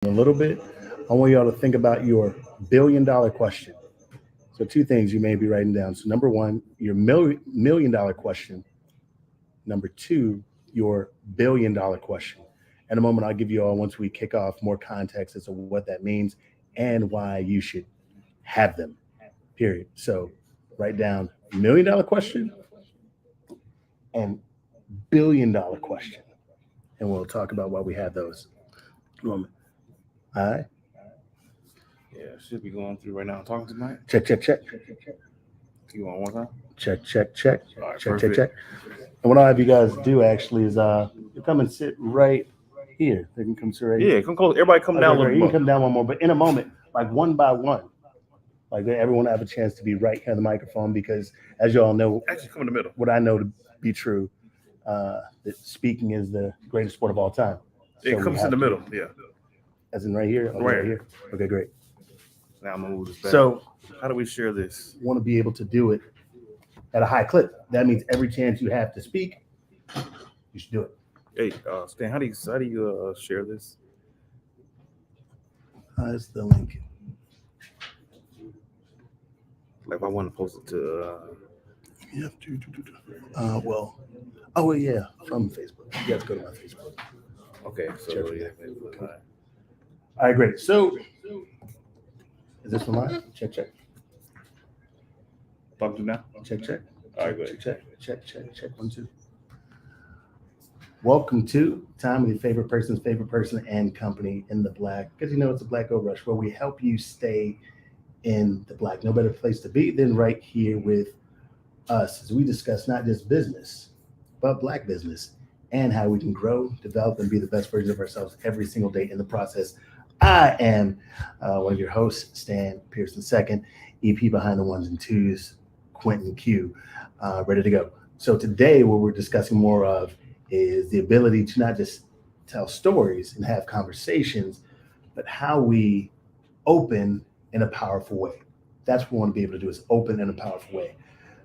a little bit, I want y'all to think about your $1 billion question. So two things you may be writing down. So number one, your $1 million question. Number two, your $1 billion question. In a moment, I'll give you all, once we kick off, more context as to what that means and why you should have them, period. So write down $1 million question and $1 billion question. And we'll talk about why we have those. All right. Yeah, should be going through right now. Talking tonight. Check, check, check. You want one time? Check, check, check. All right, Check, perfect. check, check. And what I'll have you guys do actually is you come and sit right here. They can come sit right here. Yeah, come close. Everybody come down a Okay, little you can more. come down one more, but in a moment, like one by one, like everyone have a chance to be right here on the microphone because, as you all know, Actually, come in the middle. what I know to be true, that speaking is the greatest sport of all time. Yeah, we come have in the to- middle. Yeah. As in right here? Okay, Right. here. Okay, great. Now I'm gonna move this back. So how do we share this? want to be able to do it at a high clip. That means every chance you have to speak, you should do it. Hey, Stan, how do you share this? That's the link. Like if I want to post it to. You have to. Well, oh yeah, from Facebook. You guys go to my Facebook. Okay, so Sure. yeah. All right, great. So, is this one mine? Check, check, Talk to now. check, check. All right, go ahead. Check. 1, 2. Welcome to Time with your favorite person and company in the black. Because you know it's a Black Gold Rush where we help you stay in the black. No better place to be than right here with us as we discuss not just business, but black business and how we can grow, develop, and be the best version of ourselves every single day in the process. I am one of your hosts, Stan Pearson II, EP behind the ones and twos, Quentin Q, ready to go. So today what we're discussing more of is the ability to not just tell stories and have conversations, but how we open in a powerful way. That's what we want to be able to do, is open in a powerful way.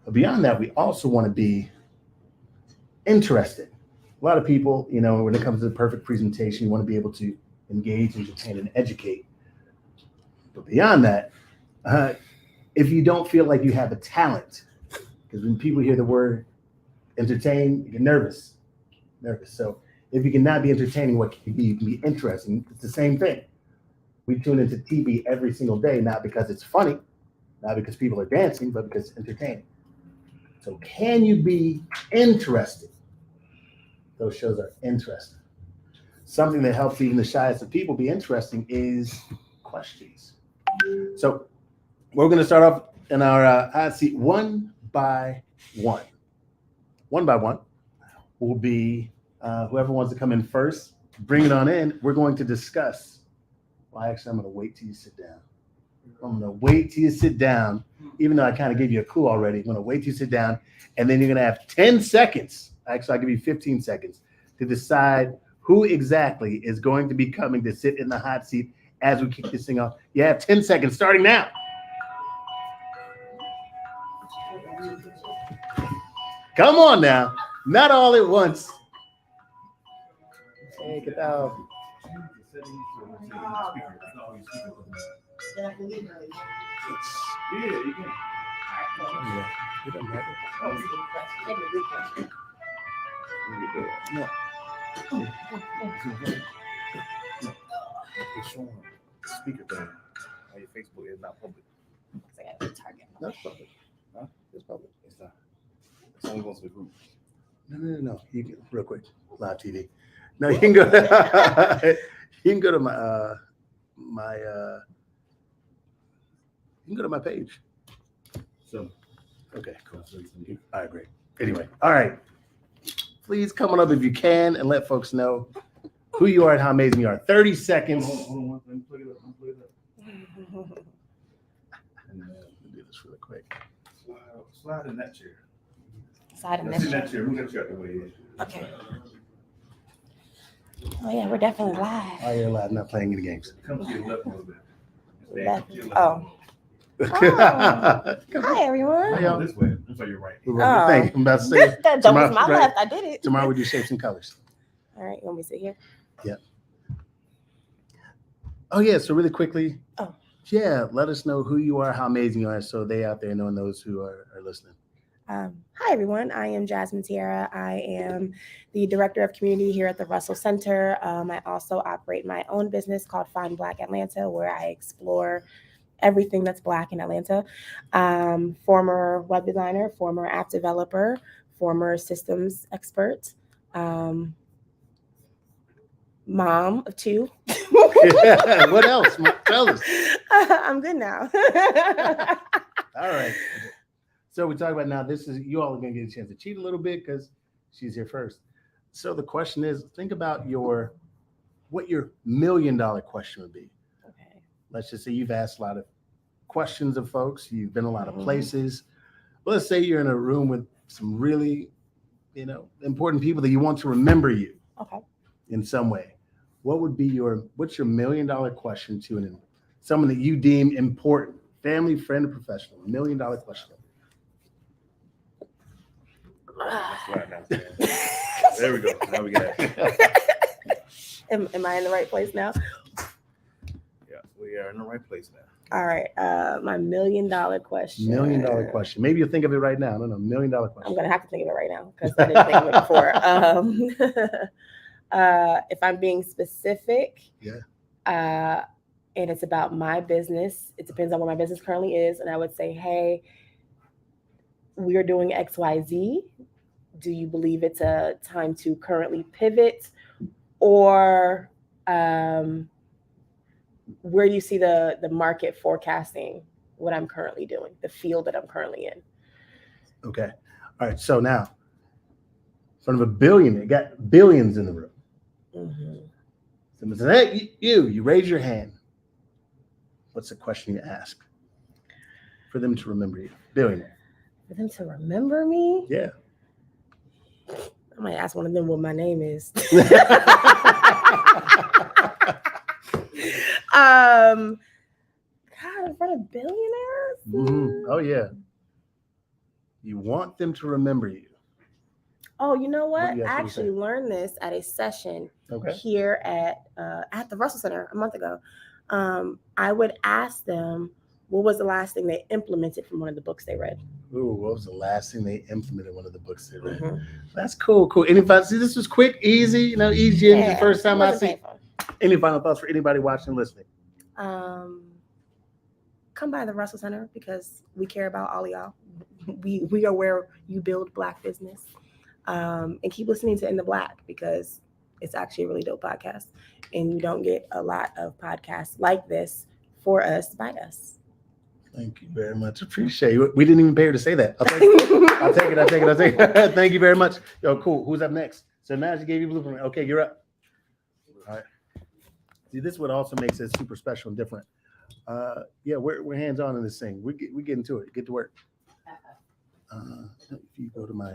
But beyond that, we also want to be interested. A lot of people, you know, when it comes to the perfect presentation, you want to be able to engage, entertain, and educate. But beyond that, if you don't feel like you have a talent, because when people hear the word entertain, you get nervous. So if you cannot be entertaining, what can you be interesting? It's the same thing. We tune into TV every single day, not because it's funny, not because people are dancing, but because it's entertaining. So can you be interested? Those shows are interesting. Something that helps even the shyest of people be interesting is questions. So we're going to start off in our hot seat one by one. One by one will be whoever wants to come in first. Bring it on in. We're going to discuss. Well, actually, I'm going to wait till you sit down. I'm going to wait till you sit down, even though I kind of gave you a clue already. I'm going to wait till you sit down, and then you're going to have 10 seconds. Actually, I'll give you 15 seconds to decide who exactly is going to be coming to sit in the hot seat as we kick this thing off. You have 10 seconds starting now. Come on now. Not all at once. Take it out. Yeah, you can. It doesn't matter. No. It's showing the speaker thing on your Facebook is not public. That's public. Huh? It's public. It's not. It's only going to the group. No. You can real quick. Live TV. No, you can go. You can go to you can go to my page. So, okay, cool. All right, great. Anyway, all right. Please come on up if you can and let folks know who you are and how amazing you are. 30 seconds. Hold on. Let me plug it up. And do this really quick. Slide in that chair. Slide in Let's see that that chair. Move that chair out the way. Okay. Oh yeah, we're definitely live. Oh, you're live, not playing any games. Come to your left a little bit. Left. To your left. Oh. Hi everyone. Hey, y'all. This way. That's why you're right. Thank you. I'm about to say That tomorrow, was my right. left. I did it. Tomorrow we do shapes and colors. All right, you want me to sit here? Yep. Oh yeah. So really quickly. Oh. Yeah. Let us know who you are, how amazing you are, so they out there knowing those who are listening. Hi, everyone. I am Jasmine Tierra. I am the Director of Community here at the Russell Center. I also operate my own business called Find Black Atlanta, where I explore everything that's Black in Atlanta. Former web designer, former app developer, former systems expert, mom of 2. What else? Tell us. I'm good now. All right. So we talk about now. This is you all are going to get a chance to cheat a little bit because she's here first. So the question is, think about what your $1 million question would be. Okay. Let's just say you've asked a lot of questions of folks. You've been a lot of places. Let's say you're in a room with some really, important people that you want to remember you. Okay. In some way. What's your $1 million question to someone that you deem important, family, friend, or professional? $1 million question. There we go. Now we get it. Am I in the right place now? Yeah, we are in the right place now. All right. My $1 million question. $1 million question. Maybe you'll think of it right now. I don't know. $1 million question. I'm gonna have to think of it right now because I didn't think of it before. If I'm being specific, yeah. And it's about my business, it depends on what my business currently is, and I would say, hey, we are doing XYZ. Do you believe it's a time to currently pivot, or where do you see the market forecasting what I'm currently doing, the field that I'm currently in? Okay. All right. So now, in front of a billionaire, got billions in the room. Mm-hmm. Someone says, hey, you raise your hand. What's the question you ask for them to remember you? Billionaire. For them to remember me? Yeah. I might ask one of them what my name is. God, in front of billionaires? Mm-hmm. Oh, yeah. You want them to remember you. Oh, you know what? I actually learned this at a session okay. here at the Russell Center a month ago. I would ask them, what was the last thing they implemented from one of the books they read? Ooh, what was the last thing they implemented in one of the books they read? Mm-hmm. That's cool. Anybody see this was quick, easy, easy. Yeah, the first time I see. Painful. Any final thoughts for anybody watching and listening? Come by the Russell Center because we care about all of y'all. We are where you build Black business. And keep listening to In the Black because it's actually a really dope podcast. And you don't get a lot of podcasts like this for us by us. Thank you very much. Appreciate it. We didn't even pay her to say that. I'll take it. Thank you very much. Yo, cool. Who's up next? So now she gave you blueprint. Okay, you're up. All right. See, this is what also makes it super special and different. Yeah, we're hands on in this thing. We get into it. Get to work. If you go to my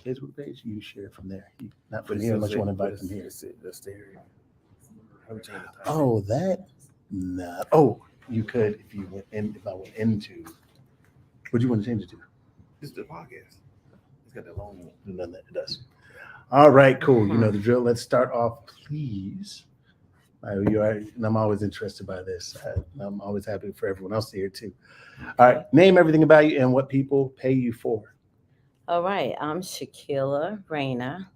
Facebook page, you share from there. Not from here unless you want to invite from here. Oh, that? Nah. Oh, you could if you went in. If I went into, what do you want to change it to? It's the podcast. It's got that long one. None that it does. All right, cool. You know the drill. Let's start off, please. And I'm always interested by this. I'm always happy for everyone else here too. All right, name everything about you and what people pay you for. All right, I'm Shaquilla Rayner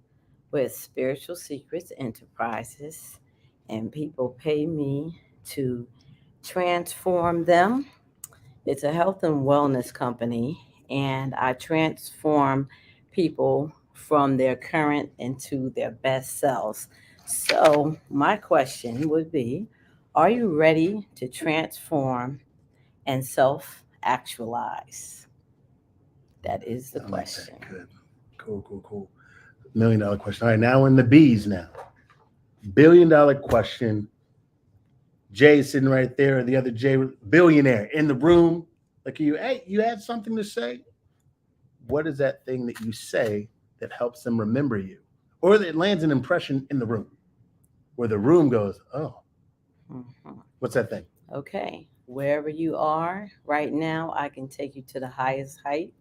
with Spiritual Secrets Enterprises, and people pay me to transform them. It's a health and wellness company, and I transform people from their current into their best selves. So my question would be, are you ready to transform and self-actualize? That is the question. Like that. Good. Cool. $1 million question. All right, now we're in the B's now. $1 billion question. Jay sitting right there, the other Jay, billionaire in the room. Like you had something to say? What is that thing that you say that helps them remember you? Or that lands an impression in the room where the room goes, oh, What's that thing? Okay, wherever you are right now, I can take you to the highest height,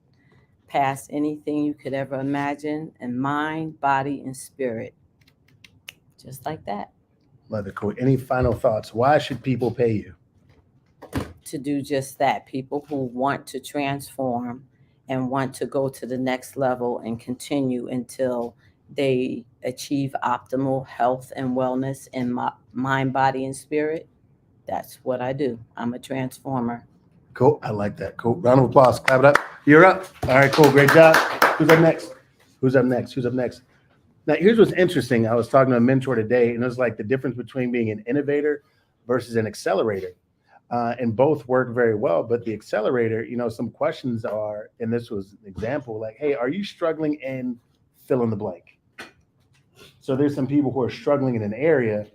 past anything you could ever imagine, in mind, body, and spirit. Just like that. Love it. Cool. Any final thoughts? Why should people pay you? To do just that. People who want to transform and want to go to the next level and continue until they achieve optimal health and wellness in mind, body, and spirit. That's what I do. I'm a transformer. Cool. I like that. Cool. Round of applause. Clap it up. You're up. All right, cool. Great job. Who's up next? Who's up next? Who's up next? Now, here's what's interesting. I was talking to a mentor today, and it was like the difference between being an innovator versus an accelerator. And both work very well. But the accelerator, some questions are, and this was an example, like, hey, are you struggling in fill in the blank? So there's some people who are struggling in an area.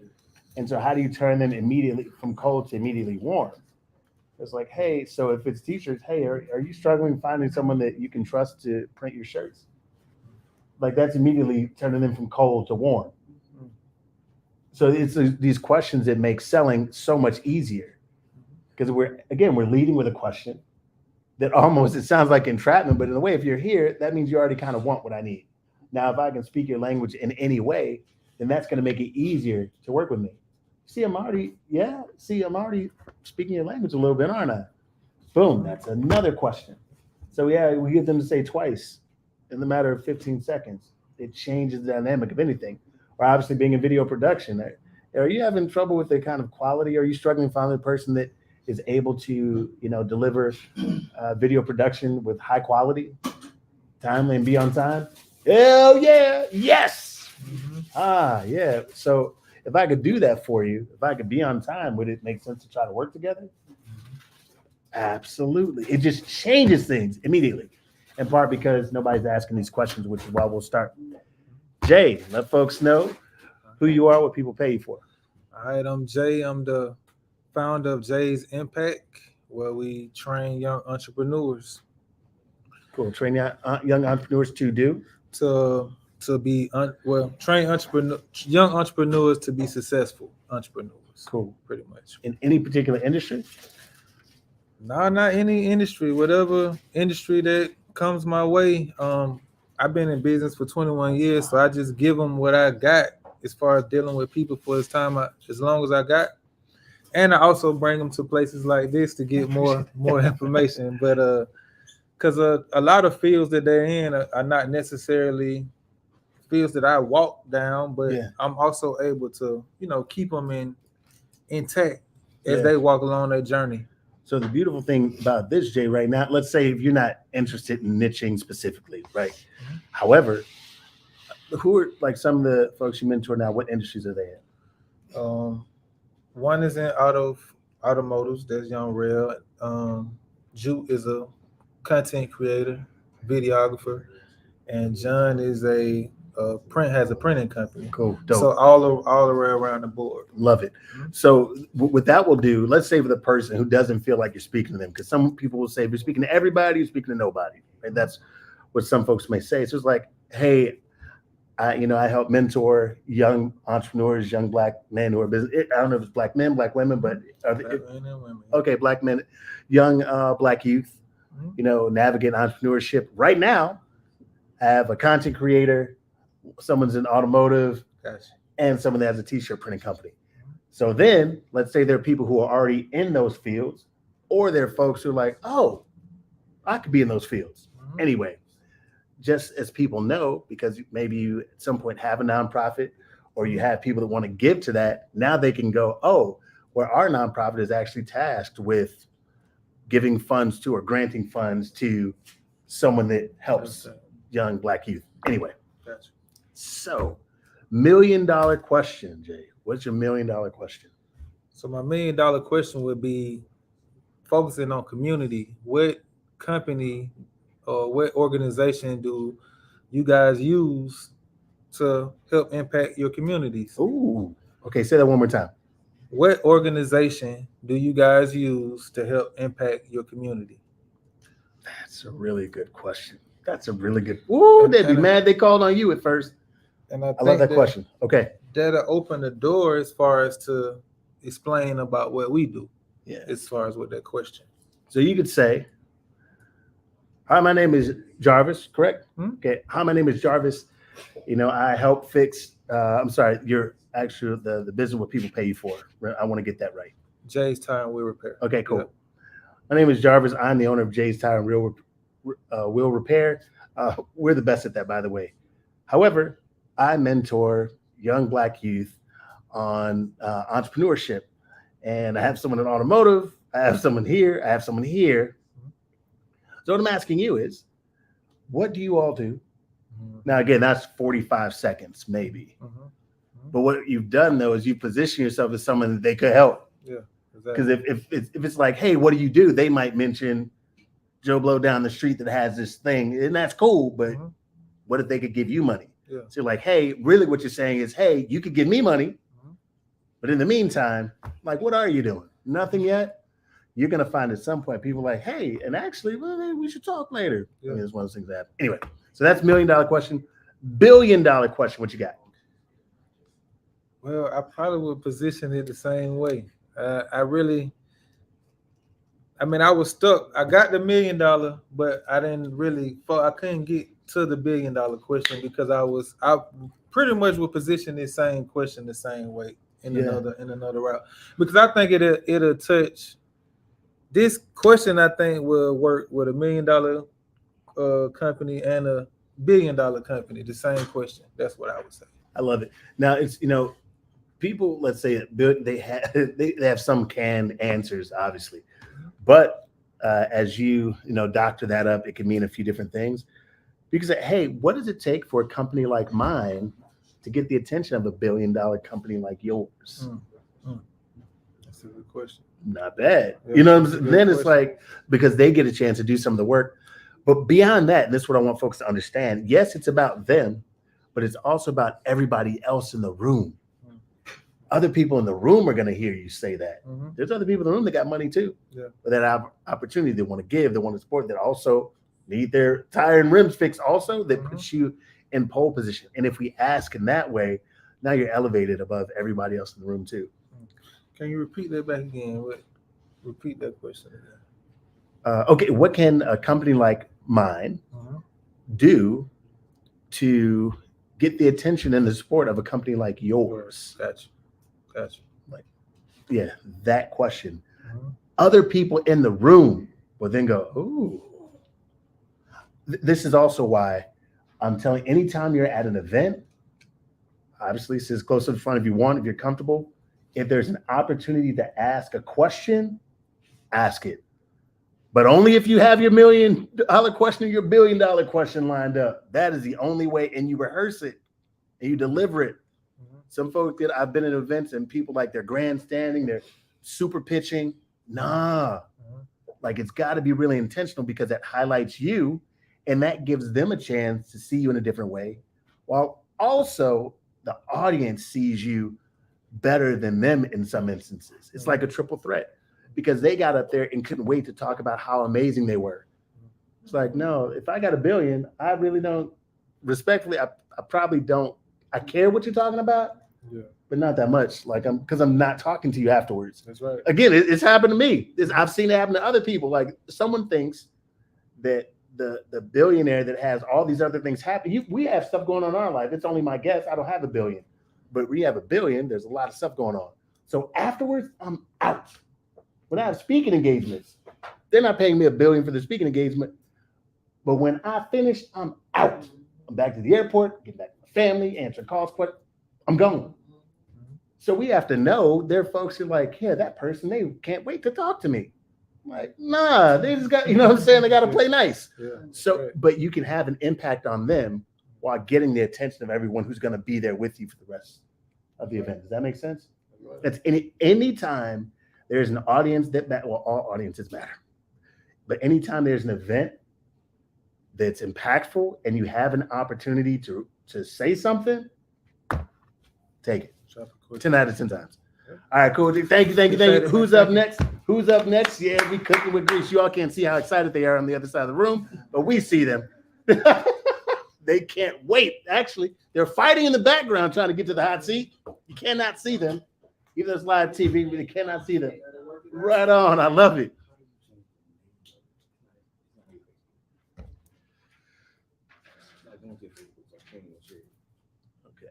And so how do you turn them immediately from cold to immediately warm? It's like, hey, so if it's t-shirts, hey, are you struggling finding someone that you can trust to print your shirts? Like that's immediately turning them from cold to warm. So it's these questions that make selling so much easier. Because we're leading with a question that almost, it sounds like entrapment, but in a way, if you're here, that means you already kind of want what I need. Now, if I can speak your language in any way, then that's going to make it easier to work with me. See, I'm already speaking your language a little bit, aren't I? Boom, that's another question. So yeah, we get them to say twice in the matter of 15 seconds. It changes the dynamic of anything. Or obviously being in video production. Are you having trouble with the kind of quality? Are you struggling finding a person that is able to, deliver video production with high quality, timely, and be on time? Hell yeah, yes. Yeah. So if I could do that for you, if I could be on time, would it make sense to try to work together? Absolutely. It just changes things immediately. In part because nobody's asking these questions, which is why we'll start. Jay, let folks know who you are, what people pay you for. All right, I'm Jay. I'm the founder of Jay's Impact, where we train young entrepreneurs. Cool. Train young entrepreneurs to do? To be train young entrepreneurs to be successful entrepreneurs. Cool. Pretty much. In any particular industry? No, not any industry. Whatever industry that comes my way. I've been in business for 21 years, so I just give them what I got as far as dealing with people for as long as I got. And I also bring them to places like this to get more information. But because a lot of fields that they're in are not necessarily fields that I walk down, but I'm also able to, keep them intact as they walk along their journey. So the beautiful thing about this, Jay, right now, let's say if you're not interested in niching specifically, right? Mm-hmm. However, who are like some of the folks you mentor now? What industries are they in? One is in automotives. There's Young Rail. Jute is a content creator, videographer, and John is has a printing company. Cool. Dope. So all around the board. Love it. Mm-hmm. So what that will do, let's say for the person who doesn't feel like you're speaking to them, because some people will say, if you're speaking to everybody, you're speaking to nobody. Right? That's what some folks may say. It's just like, hey, I help mentor young entrepreneurs, young Black men who are business. I don't know if it's Black men, Black women, but okay, Black men, young Black youth, navigate entrepreneurship. Right now, I have a content creator, someone's in automotive, and someone that has a t-shirt printing company. So then let's say there are people who are already in those fields, or there are folks who are like, oh, I could be in those fields. Mm-hmm. Anyway, just as people know, because maybe you at some point have a nonprofit or you have people that want to give to that, now they can go, oh, well, our nonprofit is actually tasked with giving funds to or granting funds to someone that helps young Black youth. Anyway. Gotcha. So, $1 million question, Jay. What's your $1 million question? So my $1 million question would be focusing on community. What company or what organization do you guys use to help impact your communities? Ooh. Okay, say that one more time. What organization do you guys use to help impact your community? That's a really good question. That's a really good. Ooh, they'd be mad they called on you at first. And I love that question. Okay. That'll open the door as far as to explain about what we do. Yeah. As far as with that question. So you could say, hi, my name is Jarvis, correct? Mm-hmm. Okay. Hi, my name is Jarvis. I help fix, your actually the business what people pay you for. I want to get that right. Jay's Tire and Wheel Repair. Okay, cool. Yeah. My name is Jarvis. I'm the owner of Jay's Tire and Wheel Repair. We're the best at that, by the way. However, I mentor young Black youth on entrepreneurship. And I have someone in automotive. I have someone here. I have someone here. So what I'm asking you is, what do you all do? Now, again, that's 45 seconds, maybe. But what you've done, though, is you position yourself as someone that they could help. Yeah, Because exactly. if it's like, hey, what do you do? They might mention Joe Blow down the street that has this thing, and that's cool. But what if they could give you money? Yeah. So you're like, hey, really what you're saying is, hey, you could give me money. But in the meantime, like, what are you doing? Nothing yet? You're going to find at some point people like, hey, and actually, well, maybe we should talk later. Yeah. I mean, it's one of those things that happen. Anyway, so that's $1 million question. $1 billion question. What you got? Well, I probably would position it the same way. I was stuck. I got the $1 million, but I didn't really. I couldn't get to the $1 billion question because I pretty much would position this same question the same way in another route, because I think it'll touch. This question I think will work with $1 million company and a $1 billion company. The same question. That's what I would say. I love it. Now it's people. Let's say they have some canned answers, obviously, but as you doctor that up, it can mean a few different things. Because hey, what does it take for a company like mine to get the attention of $1 billion company like yours? That's a good question. Not bad. Yeah, Then it's like, because they get a chance to do some of the work. But beyond that, and this is what I want folks to understand. Yes, it's about them, but it's also about everybody else in the room. Other people in the room are going to hear you say that. There's other people in the room that got money too. Yeah. But that opportunity they want to give, they want to support, that also need their tire and rims fixed also, that puts you in pole position. And if we ask in that way, now you're elevated above everybody else in the room too. Can you repeat that back again? Repeat that question again. Okay, what can a company like mine do to get the attention and the support of a company like yours? Gotcha. Like, yeah, that question. Other people in the room will then go, ooh. This is also why I'm telling, anytime you're at an event, obviously sit as close to the front if you want, if you're comfortable. If there's an opportunity to ask a question, ask it. But only if you have your $1 million question or your $1 billion question lined up. That is the only way, and you rehearse it and you deliver it. Some folks that I've been in events and people like they're grandstanding, they're super pitching. Like it's got to be really intentional, because that highlights you and that gives them a chance to see you in a different way, while also the audience sees you better than them in some instances. It's like a triple threat, because they got up there and couldn't wait to talk about how amazing they were. It's like, no, if I got $1 billion, I really don't, respectfully, I probably don't, I care what you're talking about, but not that much. Like because I'm not talking to you afterwards. That's right. Again, it's happened to me. I've seen it happen to other people. Like someone thinks that the billionaire that has all these other things happen, we have stuff going on in our life. It's only my guess. I don't have $1 billion, but we have $1 billion. There's a lot of stuff going on. So afterwards, I'm out. When I have speaking engagements, they're not paying me $1 billion for the speaking engagement. But when I finish, I'm out. I'm back to the airport, get back to my family, answer calls, but I'm gone. So we have to know there are folks who are like, yeah, that person, they can't wait to talk to me. I'm like, nah, they just got, what I'm saying? They got to play nice. Yeah, So, right. but you can have an impact on them while getting the attention of everyone who's going to be there with you for the rest of the event. Does that make sense? That's any time there's an audience all audiences matter. But anytime there's an event that's impactful and you have an opportunity to say something, take it. 10 out of 10 times. All right, cool. Thank you. Who's up next? Yeah, we cooking with grease. You all can't see how excited they are on the other side of the room, but we see them. They can't wait. Actually, they're fighting in the background trying to get to the hot seat. You cannot see them. Even though it's live TV, but you cannot see them. Right on. I love it. Okay.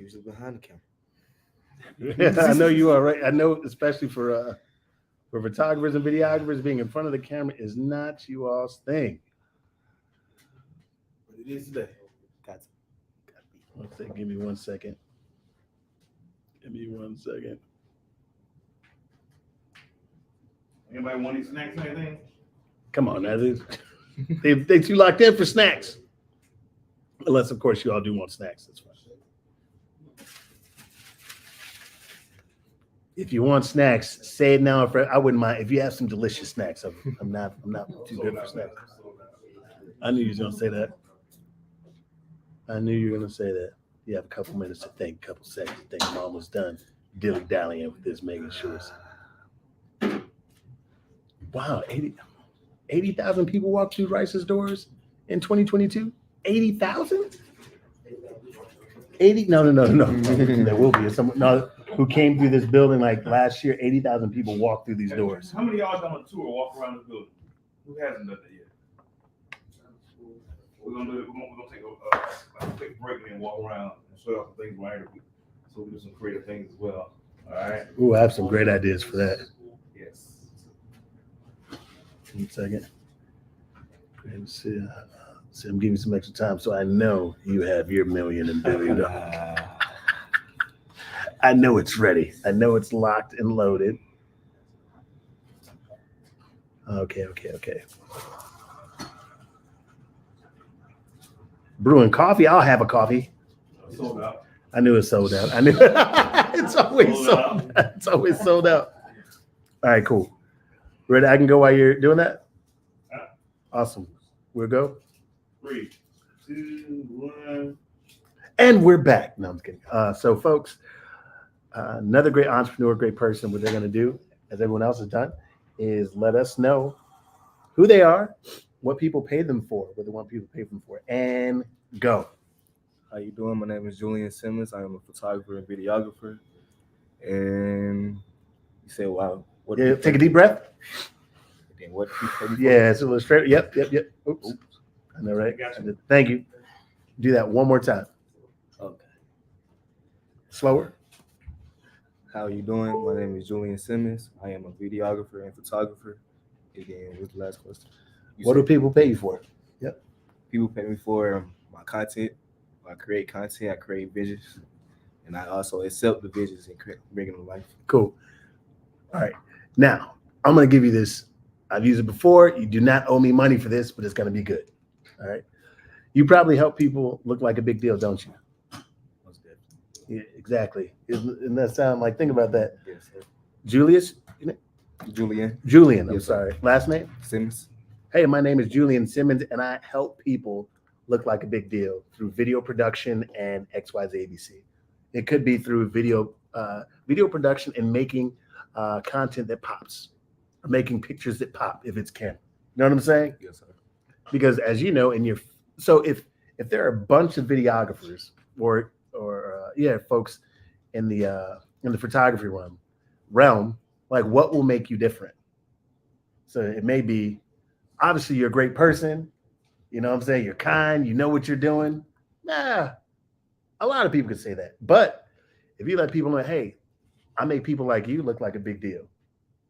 Usually behind the camera. I know you are right. I know, especially for photographers and videographers, being in front of the camera is not you all's thing. But it is today. Got to. One second, give me 1 second. Give me 1 second. Anybody want any snacks or anything? Come on now. They too locked in for snacks. Unless, of course, you all do want snacks. That's fine. If you want snacks, say it now. I wouldn't mind if you have some delicious snacks. I'm not too good for snacks. I knew you was gonna say that. I knew you were gonna say that. You have a couple minutes to think, a couple seconds to think. I'm almost done dilly dallying with this making sure. Wow, 80,000 people walked through Rice's doors in 2022. 80,000? 80? No. There will be some. No, who came through this building like last year? 80,000 people walked through these doors. How many of y'all done a tour, walk around the building? Who hasn't done that yet? We're gonna do it. We're gonna take a quick break and then walk around and show y'all some things right here. So we do some creative things as well. All right. Ooh, I have some great ideas for that. Yes. 1 second. Let's see, I'm giving you some extra time so I know you have your million and billion dollars. I know it's ready. I know it's locked and loaded. Okay. Brewing coffee? I'll have a coffee. Sold out. I knew it sold out. I knew it's always sold out. It's always sold out. All right, cool. Ready? I can go while you're doing that? Awesome. We'll go. 3, 2, 1. And we're back. No, I'm just kidding. So, folks, another great entrepreneur, great person, what they're going to do, as everyone else has done, is let us know who they are, what people pay them for, what they want people to pay them for, and go. How you doing? My name is Julian Simmons. I am a photographer and videographer. And you say, wow. What Yeah, take a deep breath. Then what you pay me for? Yeah, it's a little straight. Yep. Oops. I know, right? Gotcha. Thank you. Do that one more time. Okay. Slower. How you doing? My name is Julian Simmons. I am a videographer and photographer. Again, what's the last question? What do people pay you for? People pay me for my content. I create content. I create visions, and I also accept the visions and bring them to life. Cool. All right. Now, I'm going to give you this. I've used it before. You do not owe me money for this, but it's going to be good. All right. You probably help people look like a big deal, don't you? Most definitely. Yeah, exactly. Doesn't that sound like, think about that. Yes, sir. Julian, I'm Yes, sir. sorry. Last name? Simmons. Hey, my name is Julian Simmons, and I help people look like a big deal through video production and XYZ ABC. It could be through video production and making content that pops, or making pictures that pop if it's camera. You know what I'm saying? Yes, sir. Because as you know, if there are a bunch of videographers or folks in the photography realm, like what will make you different? So it may be, obviously you're a great person, you know what I'm saying? You're kind, you know what you're doing. Nah, a lot of people could say that. But if you let people know, hey, I make people like you look like a big deal,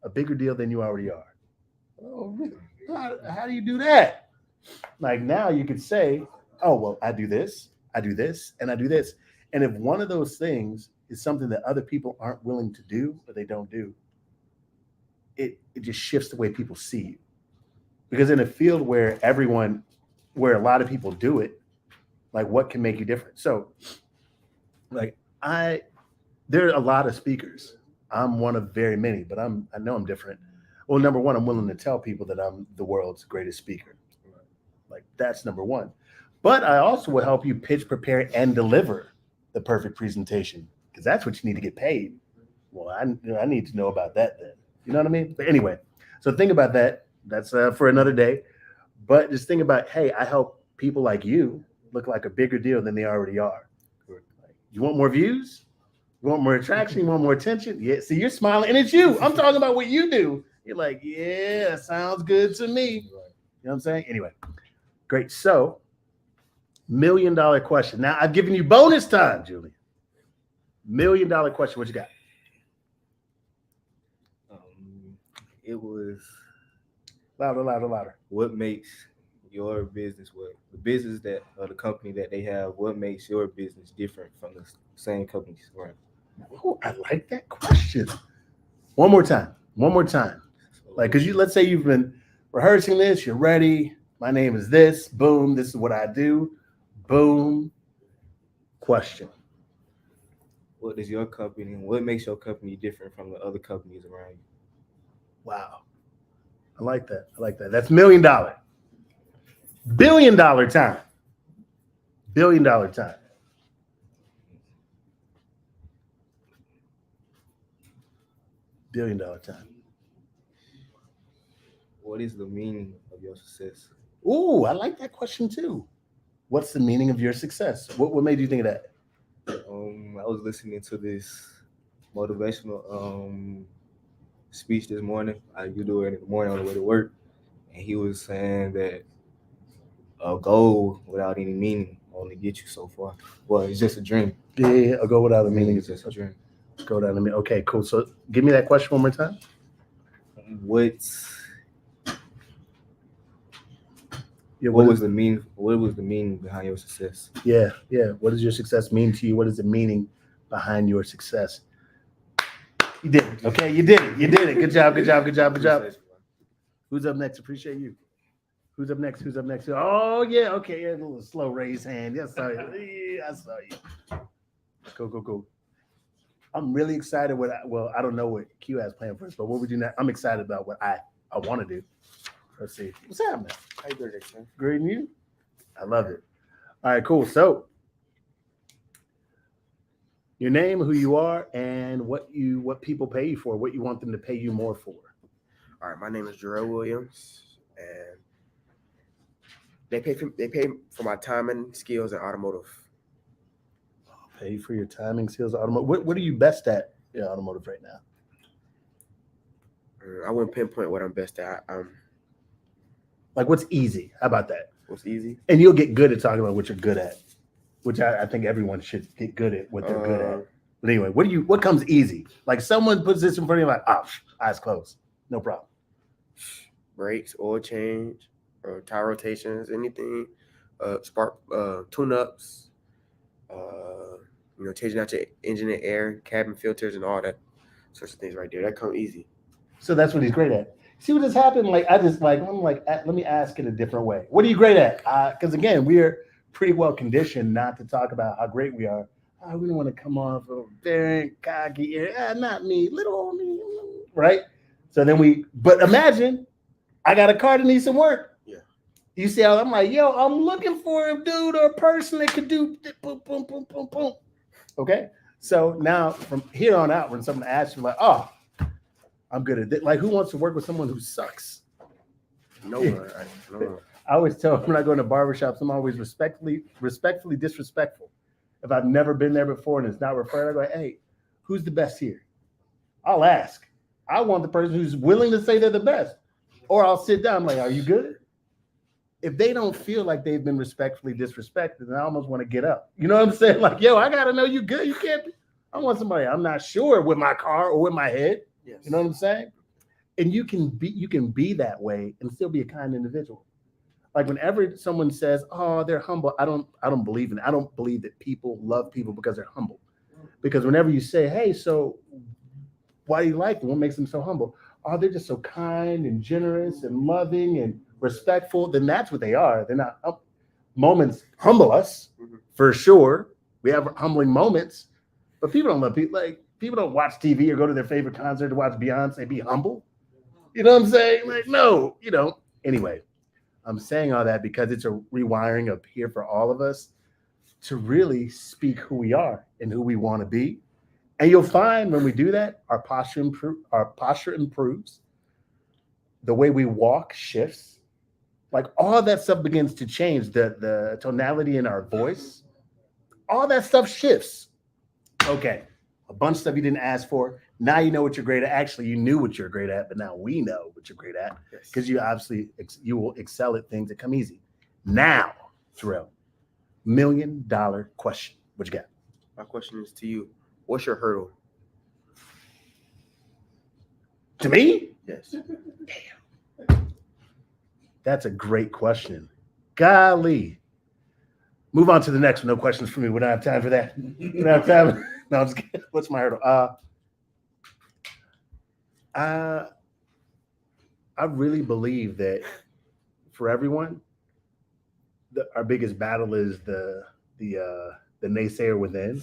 a bigger deal than you already are. Oh, really? How do you do that? Like now you could say, oh, well, I do this, and I do this. And if one of those things is something that other people aren't willing to do, or they don't do, it just shifts the way people see you. Because in a field where a lot of people do it, like what can make you different? So like there are a lot of speakers. I'm one of very many, but I know I'm different. Well, number one, I'm willing to tell people that I'm the world's greatest speaker. Like that's number one. But I also will help you pitch, prepare, and deliver the perfect presentation, because that's what you need to get paid. Well, I need to know about that then. You know what I mean? But anyway, so think about that. That's for another day. But just think about, hey, I help people like you look like a bigger deal than they already are. Like, you want more views? You want more attraction? You want more attention? Yeah. See, you're smiling, and it's you. I'm talking about what you do. You're like, yeah, sounds good to me. You know what I'm saying? Anyway, great. So, $1 million question. Now, I've given you bonus time, Julian. $1 million question. What you got? It was Louder. what makes your business, what the business that or the company that they have, what makes your business different from the same companies around? Ooh, I like that question. One more time. So, Like, cause let's say you've been rehearsing this, you're ready. My name is this. Boom. This is what I do. Boom. Question. what is your company? What makes your company different from the other companies around you? Wow. I like that. That's $1 million. $1 billion time. $1 billion time. $1 billion time. What is the meaning of your success? Ooh, I like that question too. What's the meaning of your success? What made you think of that? I was listening to this motivational speech this morning. I do it in the morning on the way to work, and he was saying that a goal without any meaning only get you so far. Well, it's just a dream. Yeah, I'll go without a meaning. It's just a dream. Go down to me. Okay, cool. So give me that question one more time. What was the meaning? What was the meaning behind your success? Yeah. What does your success mean to you? What is the meaning behind your success? You did it. Okay, you did it. Good job. Who's up next? Appreciate you. Who's up next? Oh, yeah. Okay, a little slow raise hand. Yes, I saw you. Yeah, I saw you. Go. I'm really excited. I don't know what Q has planned for us, but what would you not? I'm excited about what I want to do. Let's see. What's happening? How you doing, man? Great, and you? I love it. All right, cool. So, your name, who you are, and what people pay you for, what you want them to pay you more for. All right, my name is Jarrell Williams, and they pay for my timing skills in automotive. Pay for your timing skills, automotive. What are you best at in automotive right now? I wouldn't pinpoint what I'm best at. Like, what's easy? How about that? What's easy? And you'll get good at talking about what you're good at, which I think everyone should get good at what they're good at. But anyway, what comes easy? Like, someone puts this in front of you, like, eyes closed, no problem. Brakes, oil change, tire rotations, anything, spark, tune-ups, changing out your engine and air, cabin filters, and all that sorts of things right there. That come easy. So that's what he's great at. See what just happened? Let me ask it a different way. What are you great at? Because again, we're pretty well conditioned not to talk about how great we are. We don't want to come off of very cocky. Not me, little old me, right? So then but imagine I got a car that needs some work. Yeah. You see how I'm like, yo, I'm looking for a dude or a person that could do boom, boom, boom, boom, boom. Okay. So now from here on out, when someone asks you, like, I'm good at it. Like, who wants to work with someone who sucks? No one. No one. I always tell when I go into barbershops, I'm always respectfully disrespectful. If I've never been there before and it's not referred, I go, hey, who's the best here? I'll ask. I want the person who's willing to say they're the best. Or I'll sit down, I'm like, are you good? If they don't feel like they've been respectfully disrespected, then I almost want to get up. You know what I'm saying? Like, yo, I got to know you good. You can't I want somebody I'm not sure with my car or with my head. Yes. You know what I'm saying? And you can be that way and still be a kind individual. Like, whenever someone says, "Oh, they're humble," I don't believe in it. I don't believe that people love people because they're humble. Because whenever you say, "Hey, so why do you like them? What makes them so humble?" Oh, they're just so kind and generous and loving and respectful. Then that's what they are. They're not moments humble us for sure. We have humbling moments, but people don't love people. Like, people don't watch TV or go to their favorite concert to watch Beyonce be humble. You know what I'm saying? Like, no, Anyway, I'm saying all that because it's a rewiring up here for all of us to really speak who we are and who we want to be. And you'll find when we do that, our posture improves. The way we walk shifts. Like, all that stuff begins to change. The tonality in our voice, all that stuff shifts. Okay, a bunch of stuff you didn't ask for. Now you know what you're great at. Actually, you knew what you're great at, but now we know what you're great at because you obviously you will excel at things that come easy. Now, Terrell, $1 million question. What you got? My question is to you. What's your hurdle? To me, Yes. that's a great question. Golly. Move on to the next one. No questions for me. We don't have time for that. We don't have time. No, I'm just kidding. What's my hurdle? I really believe that for everyone, our biggest battle is the naysayer within.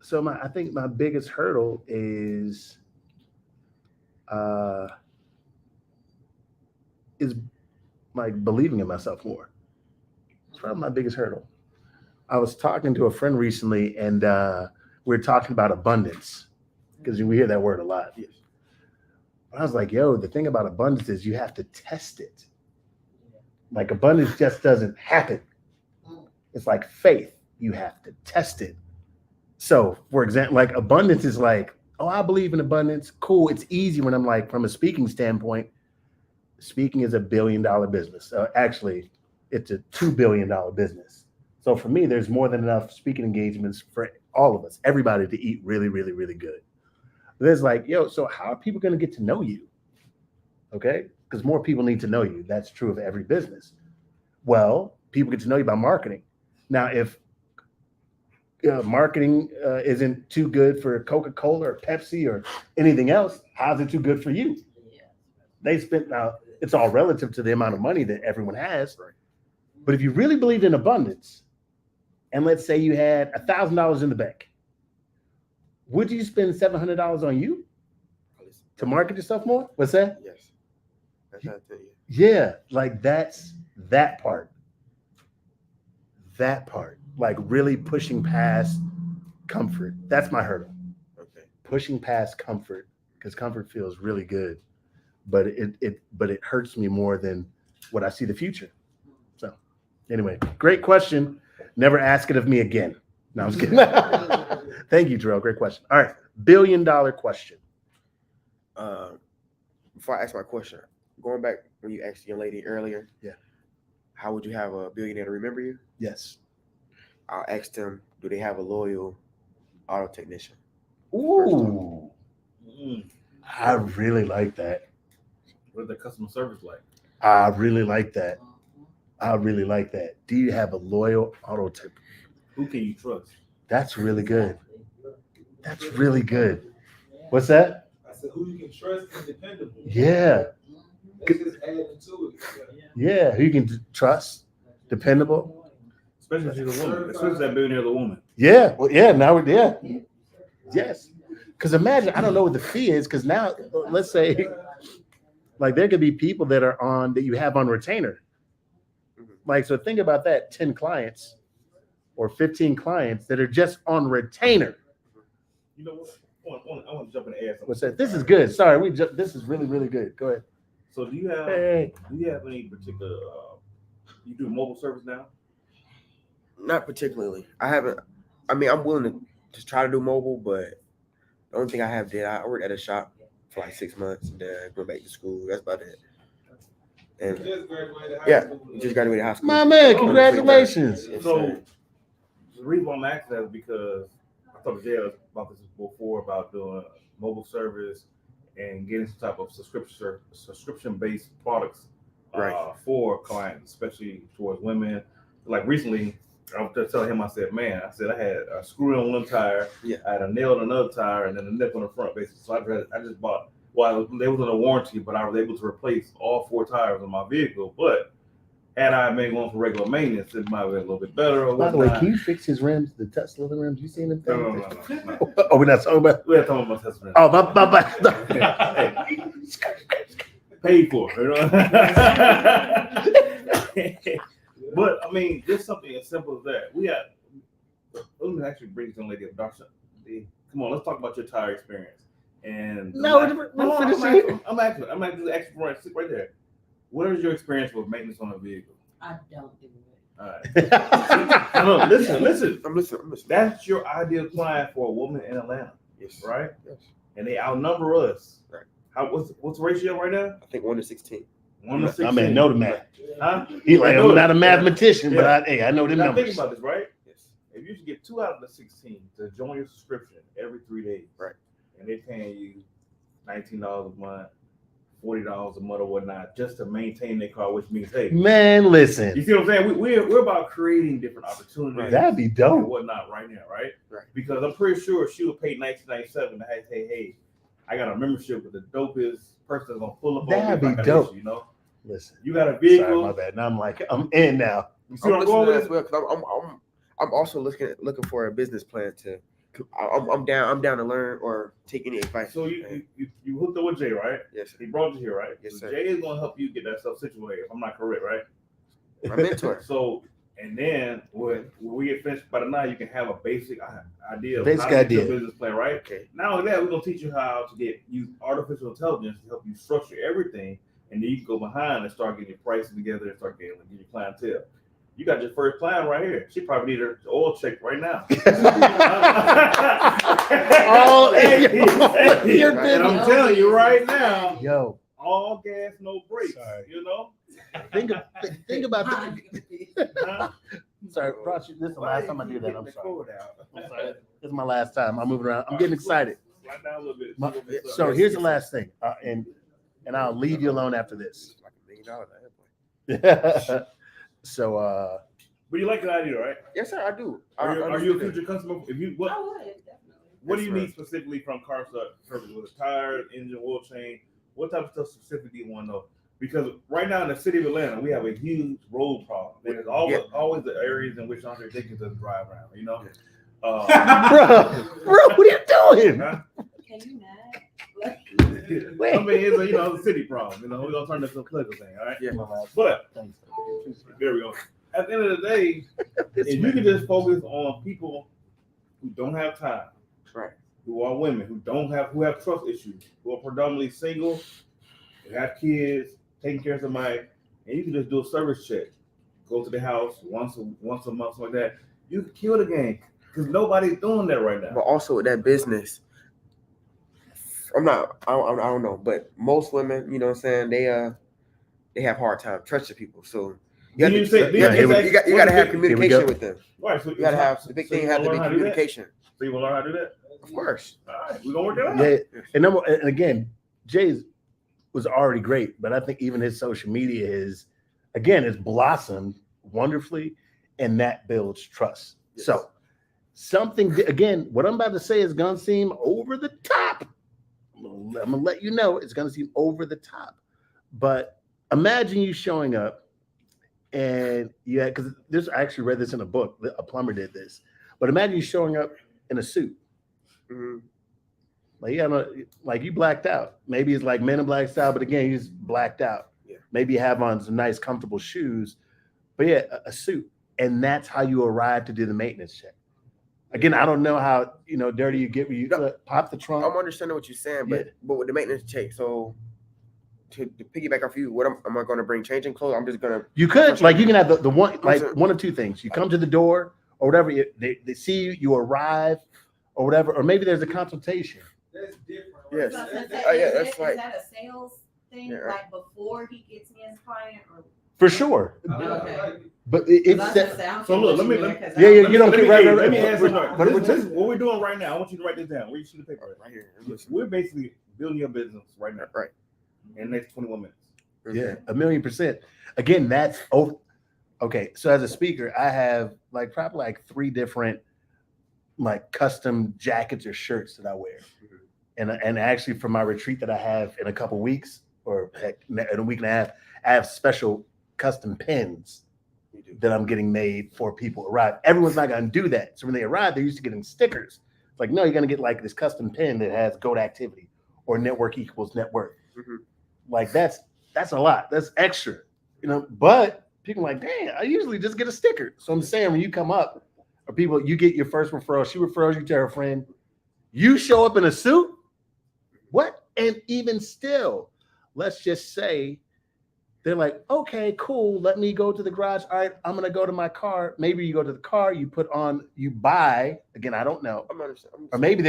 So I think my biggest hurdle is like believing in myself more. It's probably my biggest hurdle. I was talking to a friend recently, and we were talking about abundance because we hear that word a lot. Yes. I was like, yo, the thing about abundance is you have to test it. Like abundance just doesn't happen. It's like faith. You have to test it. So, for example, like abundance is like, oh, I believe in abundance. Cool. It's easy when I'm like, from a speaking standpoint, speaking is $1 billion business. Actually, it's a $2 billion business. So for me, there's more than enough speaking engagements for all of us, everybody to eat really, really, really good. There's like, yo, so how are people going to get to know you? Okay. Because more people need to know you. That's true of every business. Well, people get to know you by marketing. Now, if marketing isn't too good for Coca-Cola or Pepsi or anything else, how's it too good for you? They spent, now it's all relative to the amount of money that everyone has. But if you really believed in abundance, and let's say you had $1,000 in the bank, would you spend $700 on you to market yourself more? What's that? Yes. That's how I tell you. Yeah, like that's that part. That part, like really pushing past comfort. That's my hurdle. Okay. Pushing past comfort, because comfort feels really good, but it hurts me more than what I see the future. So anyway, great question. Never ask it of me again. No, I was kidding. Thank you, Terrell. Great question. All right, $1 billion question. Before I ask my question, going back when you asked the young lady earlier, Yeah. How would you have a billionaire to remember you? Yes. I'll ask them, do they have a loyal auto technician? Ooh, I really like that. What's the customer service like? I really like that. I really like that. Do you have a loyal auto tech? Who can you trust? That's really good. That's really good. What's that? I said, who you can trust and dependable. Yeah. That's just adding to it. Yeah. Who you can trust, dependable. Especially if she's a woman. Especially that billionaire is a woman. Yeah. Well, yeah. Now we're, yeah. Yes. Because imagine, I don't know what the fee is, because now, let's say, like there could be people that are on, that you have on retainer. Like, so think about that, 10 clients or 15 clients that are just on retainer. You know what? I want to jump in and ask something. What's that? This is good. Sorry, this is really, really good. Go ahead. So do you have any particular you do mobile service now? Not particularly. I haven't. I mean, I'm willing to try to do mobile, but the only thing I have did, I worked at a shop for like 6 months, and then went back to school. That's about it. And just graduated high school. My man, congratulations. Yes, So sir. the reason why I'm asking that is because I talked to Jay about this before about doing mobile service and getting some type of subscription-based products for clients, especially towards women. Like recently, I was just telling him, I said, I had a screw on one tire, I had a nail on another tire, and then a nip on the front, basically. So I just bought, well, they was in a warranty, but I was able to replace all 4 tires on my vehicle. But had I made one for regular maintenance, it might have been a little bit better. Or By the way, can you fix his rims, the Tesla rims? You seen them? No. Oh, we're not talking about. We're talking about Tesla. Oh, my. Paid for, you know. But I mean, just something as simple as that. Let me actually bring some lady up, Doctor. Come on, let's talk about your tire experience. And I'm actually sit right there. What is your experience with maintenance on a vehicle? I don't do it. All right. No, listen. I'm listening. That's your ideal client for a woman in Atlanta. Yes. Right? Yes. And they outnumber us. Right. What's the ratio right now? I think 1 to 16. 1 to 16. I mean, know the math. Huh? He like, I'm not a mathematician, but I know them Now numbers. think about this, right? Yes. if you should get 2 out of the 16 to join your subscription every 3 days, Right. and they're paying you $19 a month, $40 a month or whatnot, just to maintain their car, which means, hey, Man, listen, you see what I'm saying? We're about creating different opportunities. that'd be And dope. whatnot right now, right? Right. Because I'm pretty sure she would pay $19.97 to say, hey, I got a membership with the dopest person that's gonna pull up That'd on me. be if I got dope. issue, you know, Listen, you got a sorry, vehicle. my bad. Now I'm like, I'm in now. You see what I'm listening going to that with? as well, 'cause I'm also looking for a business plan to. I'm down to learn or take any advice. So you hooked up with Jay, right? Yes, sir. He brought you here, right? Yes, So sir. Jay is gonna help you get that stuff situated. If I'm not correct, right? My mentor. So, and then when we get finished by the night, you can have a basic idea of Basic how to get your idea. business plan, right? Okay. Not only that, we're gonna teach you how to use artificial intelligence to help you structure everything, and then you can go behind and start getting your pricing together and start getting your clientele. You got your first client right here. She probably need her oil check right now. All in your And I'm business. telling you right now, Yo, all gas, no brakes. Sorry. You know? think about that. Huh? Sorry, Ross, this is the last time I do that. I'm Getting the sorry. cord out. I'm sorry. This is my last time. I'm moving around. I'm getting excited. Slide down a little bit. So here's the last thing, and I'll leave you alone after this. Like $1 million. So But you like the idea, right? Yes, sir. I do. Are you a understand that. future customer? If you I what would, definitely. what do Yes, you sir. need specifically from car service? With a tire, engine, oil change? What type of stuff specifically do you want to know? Because right now in the city of Atlanta, we have a huge road problem. There's always the areas in which Andre Dickens doesn't drive around. You know, bro, what are you doing? huh? Can you not? Wait. I mean, it's a the city problem. You know, we're gonna turn this into a political thing, all right? Yeah. But there we go. At the end of the day, if you can just focus on people who don't have time, Right. who are women, who have trust issues, who are predominantly single, who have kids, taking care of somebody, and you can just do a service check, go to the house once a month, something like that. You can kill the game because nobody's doing that right But now. also with that business, I don't know, but most women, you know what I'm saying, they have hard time trusting people. So you Then have you to, say- then you you say- got to have go. communication with them. Right, so You got to have the big thing has to be communication. So you want to learn how to do that? Of course. All right, we're gonna work it out. Yeah, and again, Jay's was already great, but I think even his social media is blossomed wonderfully, and that builds trust. Yes. So what I'm about to say is gonna seem over the top. I'm gonna let you know it's gonna seem over the top, but imagine you showing up and because I actually read this in a book. A plumber did this, but imagine you showing up in a suit. Mhm. Like you blacked out. Maybe it's like Men in Black style, but again, you just blacked out. Yeah. Maybe you have on some nice, comfortable shoes, but yeah, a suit, and that's how you arrive to do the maintenance check. Again, I don't know how dirty you get when you pop the trunk. I'm understanding what you're saying, but with the maintenance check, so to piggyback off you, am I going to bring changing clothes? I'm just going to. You could you can have the one sorry. one of two things. You come to the door or whatever. They see you, you arrive or whatever, or maybe there's a consultation. That's different. Yes. So I was gonna say, Yeah, is that's it- right. Is that a sales thing, Yeah, right. like before he gets me as a client, or? For sure, Okay. but it's That's that. just sound So look, what let you me- mean, 'cause Yeah, I- yeah, you don't keep right. Let me ask you But something. This is what we're doing right now. I want you to write this down. Where you see the paper? Right here. We're basically building your business right now. Right. In the next 21 minutes. Yeah, 1,000,000%. Again, that's over. Okay, so as a speaker, I have probably 3 different custom jackets or shirts that I wear, and actually for my retreat that I have in a couple weeks or heck, in a week and a half, I have special custom pins that I'm getting made for people arrive. Everyone's not going to do that, so when they arrive, they're used to getting stickers. It's like, no, you're going to get this custom pin that has go to activity or network equals net worth. That's a lot. That's extra, but people are like, dang, I usually just get a sticker. So I'm saying when you come up, or people, you get your first referral, she refers you to her friend, you show up in a suit, what? And even still, let's just say they're like, okay, cool, let me go to the garage. All right, I'm going to go to my car. Maybe you go to the car, you buy, again, I don't know. I'm understanding. Or maybe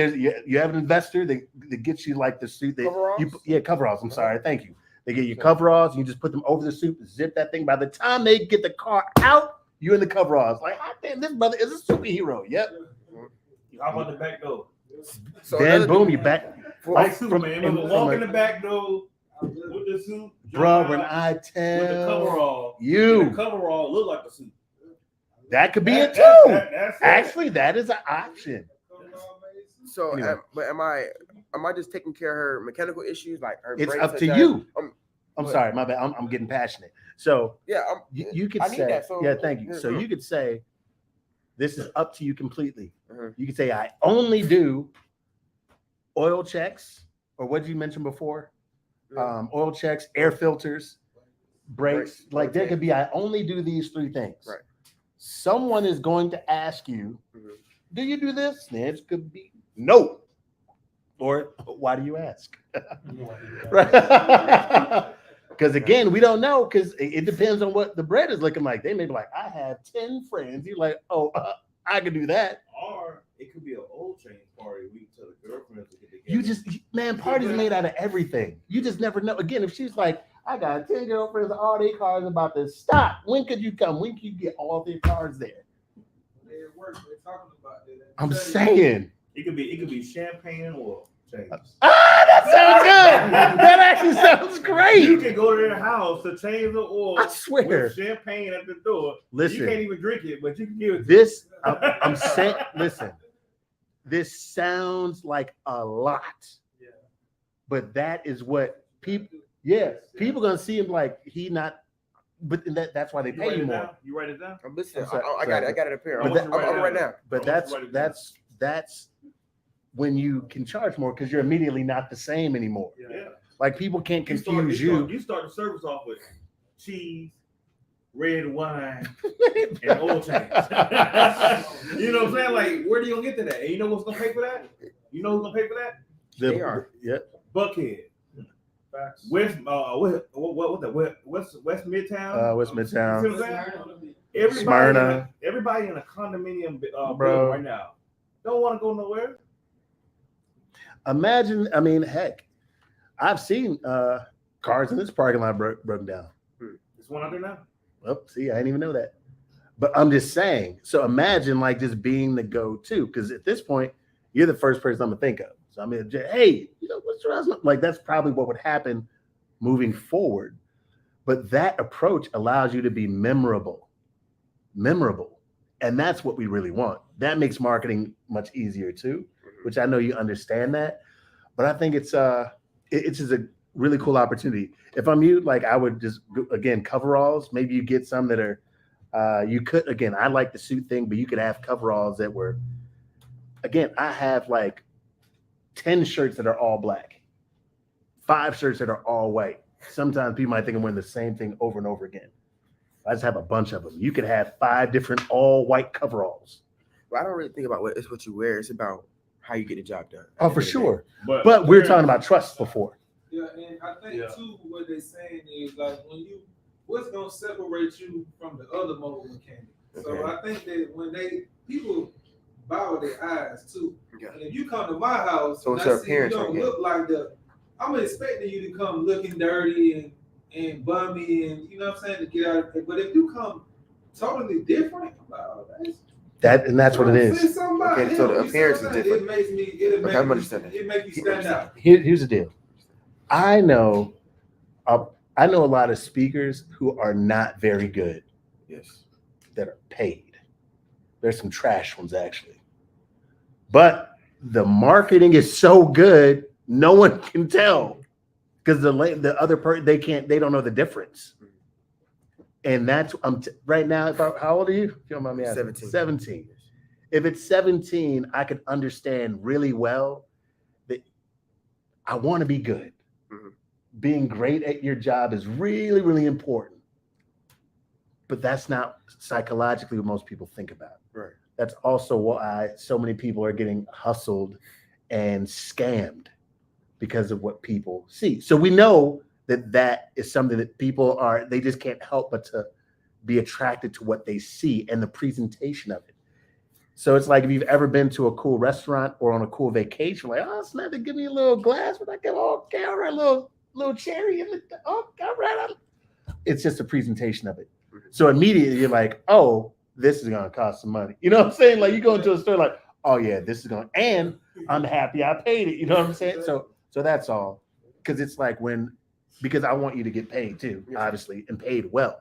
you have an investor that gets you the suit. Coveralls? Coveralls. I'm sorry. Thank you. They get you coveralls. You just put them over the suit, zip that thing. By the time they get the car out, You in the coveralls, like, ah, damn, this brother is a superhero. Yep. You hop out the back door. So Then another boom, thing- you back. Like from- Superman. from- Remember, from walk a- in the back door with the suit. Bro, jump when out I with the tell coverall, you, the coverall look like a suit. that could be it That- too. that's it. Actually, that is an option. So, Anyway. but am I just taking care of her mechanical issues, like her? It's brakes up and to that? you. I'm What? sorry, my bad. I'm getting passionate. So Yeah, you could I need say, that, so- yeah, thank you. So Mhm. you could say, this is up to you completely. Mhm. You could say, I only do oil checks, or what did you mention before? Oil checks, air filters, brakes. Brakes, Like there okay. could be, I only do these three things. Right. Someone is going to ask you, Mhm. do you do this? The answer could be no. Or why do you ask? Right. Because again, we don't know, because it depends on what the bread is looking like. They may be like, I have 10 friends. You're like, oh, I can do that. Or it could be an old change party. We tell the girlfriends to get together. You just, man, parties made out of everything. You just never know. Again, if she's like, I got 10 girlfriends, all their cars about to stop. When could you come? When can you get all their cars there? I'm saying. It could be champagne and oil change. That sounds good. That actually sounds You great. can go to their house to change the oil. I swear. With champagne at the door. You can't Listen, even drink it, but you can give it. this, I'm saying, listen, this sounds like a lot. But that is what people, people gonna see him like he not, but that's why they You pay write you it more. down? You write it down? I'm listening. I'm sorry, I got it. I got it up here. But I'm, that- I'm right now. But I want you to write it down. that's when you can charge more, because you're immediately not the same anymore. Yeah. Like people can't confuse you. You start the service off with cheese, red wine, and oil change. You know what I'm saying? Like, where do you gonna get to that? And you know what's gonna pay for that? You know who's gonna pay for that? They are. Yeah. Buckhead. West what the West Midtown? West You see Midtown. what I'm saying? Everybody Smyrna. Everybody in a condominium Bro. building right now don't want to go nowhere. Imagine, I mean, heck, I've seen cars in this parking lot broken down. There's one out there now. Oh, see, I didn't even know that. But I'm just saying. So imagine like just being the go-to, because at this point, you're the first person I'm gonna think of. So I mean, hey, you know, what's your husband? Like that's probably what would happen moving forward. But that approach allows you to be memorable, and that's what we really want. That makes marketing much easier too, which I know you understand that. But I think it's just a really cool opportunity. If I'm you, like I would just again coveralls. Maybe you get some that are you could again. I like the suit thing, but you could have coveralls that were again. I have like 10 shirts that are all black, 5 shirts that are all white. Sometimes people might think I'm wearing the same thing over and over again. I just have a bunch of them. You could have 5 different all white coveralls. Well, I don't really think about what you wear. It's about how you get the job done. Oh, for sure. But we were talking about trust before. Yeah, and I think Yeah. too, what they're saying is like what's gonna separate you from the other mobile mechanic. So Okay. I think that when people bow their eyes too. Yeah. And if you come to my house, So and it's I your see you appearance, don't I guess. look like I'm expecting you to come looking dirty and bummy and you know what I'm saying to get out. But if you come totally different, I'm like, oh, That's what it is. Say something about Okay, so him, the you see appearance what I'm is saying? different. It I'm understanding. makes you stand out. Here's the deal. I know a lot of speakers who are not very good Yes. that are paid. There's some trash ones actually. But the marketing is so good, no one can tell because the other person they don't know the difference. And that's right now. How old are you? If you don't mind me asking. 17. 17. If it's 17, I could understand really well that I want to be good. Mhm. Being great at your job is really, really important. But that's not psychologically what most people think about. Right. That's also why so many people are getting hustled and scammed because of what people see. So we know that is something that they just can't help but to be attracted to what they see and the presentation of it. So it's like if you've ever been to a cool restaurant or on a cool vacation, like, oh, Samantha, give me a little glass, but I get all right, little cherry in the all right. It's just a presentation of it. So immediately you're like, oh, this is gonna cost some money. You know what I'm saying? Like you go into a store like, oh yeah, this is going, and I'm happy I paid it. You know what I'm saying? So that's all. Because it's like because I want you to get paid too, obviously, and paid well.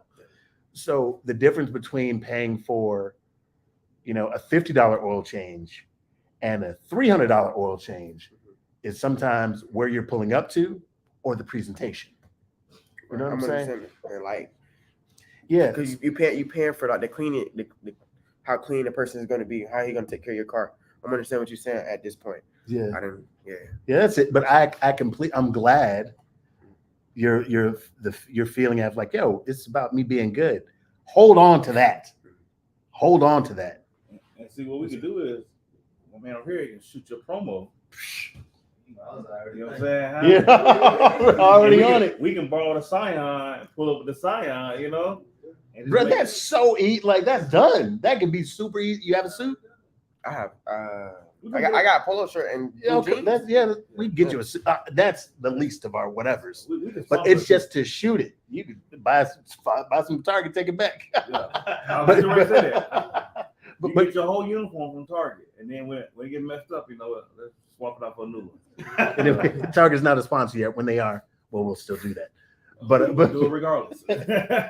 So the difference between paying for, a $50 oil change and a $300 oil change is sometimes where you're pulling up to or the presentation. You know what I'm saying? And like, yeah, because you paying for like the cleaning, how clean the person is going to be, how he going to take care of your car. I'm understand what you're saying at this point. Yeah, yeah, that's it. But I'm glad you're feeling of like, yo, it's about me being good. Hold on to that. And see what we can do is, my man over here can shoot your promo. You know what I'm saying? Huh? Yeah, already on it. We can borrow the Scion and pull up with the Scion, And bro, that's so easy. Like that's done. That can be super easy. You have a suit? I have. I got a polo shirt and okay. We can get you a suit. That's the least of our whatevers. But it's just to shoot it. You can buy some Target, take it back. You get your whole uniform from Target, and then when it get messed up, let's swap it out for a new one. Target's not a sponsor yet. When they are, well, we'll still do that. But we'll do it regardless.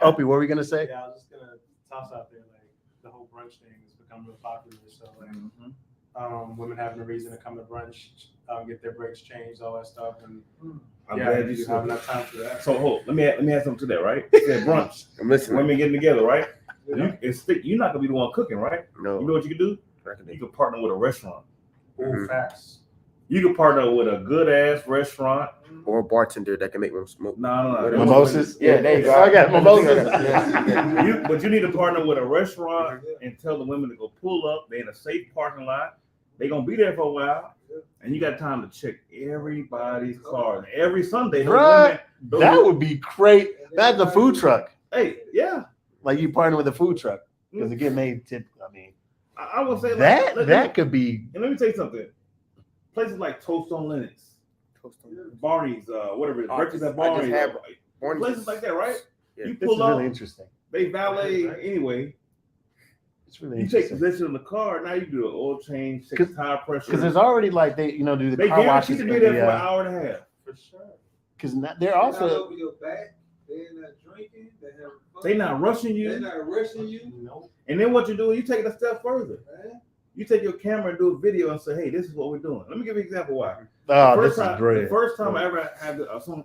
Opie, what were we gonna say? Yeah, I was just gonna toss out there like the whole brunch thing has become real popular. So like, women having a reason to come to brunch, get their breaks changed, all that stuff, and I'm glad you have enough time for that. So hold, let me add something to that, right? You said brunch. I'm listening. Women getting together, right? You're not gonna be the one cooking, right? No. You know what you can do? You can partner with a restaurant. Facts. You can partner with a good ass restaurant or a bartender that can make them smoke. No. Mimosas. Yeah, there you go. I got mimosas. But you need to partner with a restaurant and tell the women to go pull up. They're in a safe parking lot. They're gonna be there for a while, and you got time to check everybody's car. And every Sunday, right? That would be great. That's a food truck. Hey, yeah. Like you partner with a food truck because again, they tip. I mean, I would say that could be. And let me tell you something. Places like Toast on Linux, Barney's, whatever it is, Breakfast at Barney's, places like that, right? Yeah. You pull up, really interesting. They valet anyway. It's really you take possession of the car. Now you do an oil change, take the tire pressure. Because there's already like they do the they car washes. They guarantee to be there for an hour and a half. For sure. Because they're also. They're not drinking. They're not rushing you. They're not rushing you. Nope. And then what you do, you take it a step further. You take your camera and do a video and say, "Hey, this is what we're doing." Let me give you an example why. This is great. The first time I ever had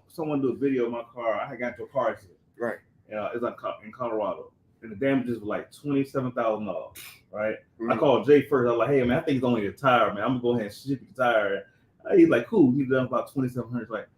someone do a video of my car, I had got into a car accident. Right. It's like in Colorado, and the damages were like $27,000. Right. I called Jay first. I was like, "Hey man, I think it's only a tire, man. I'm gonna go ahead and ship the tire." He's like, "Cool." He done about $2,700. Like,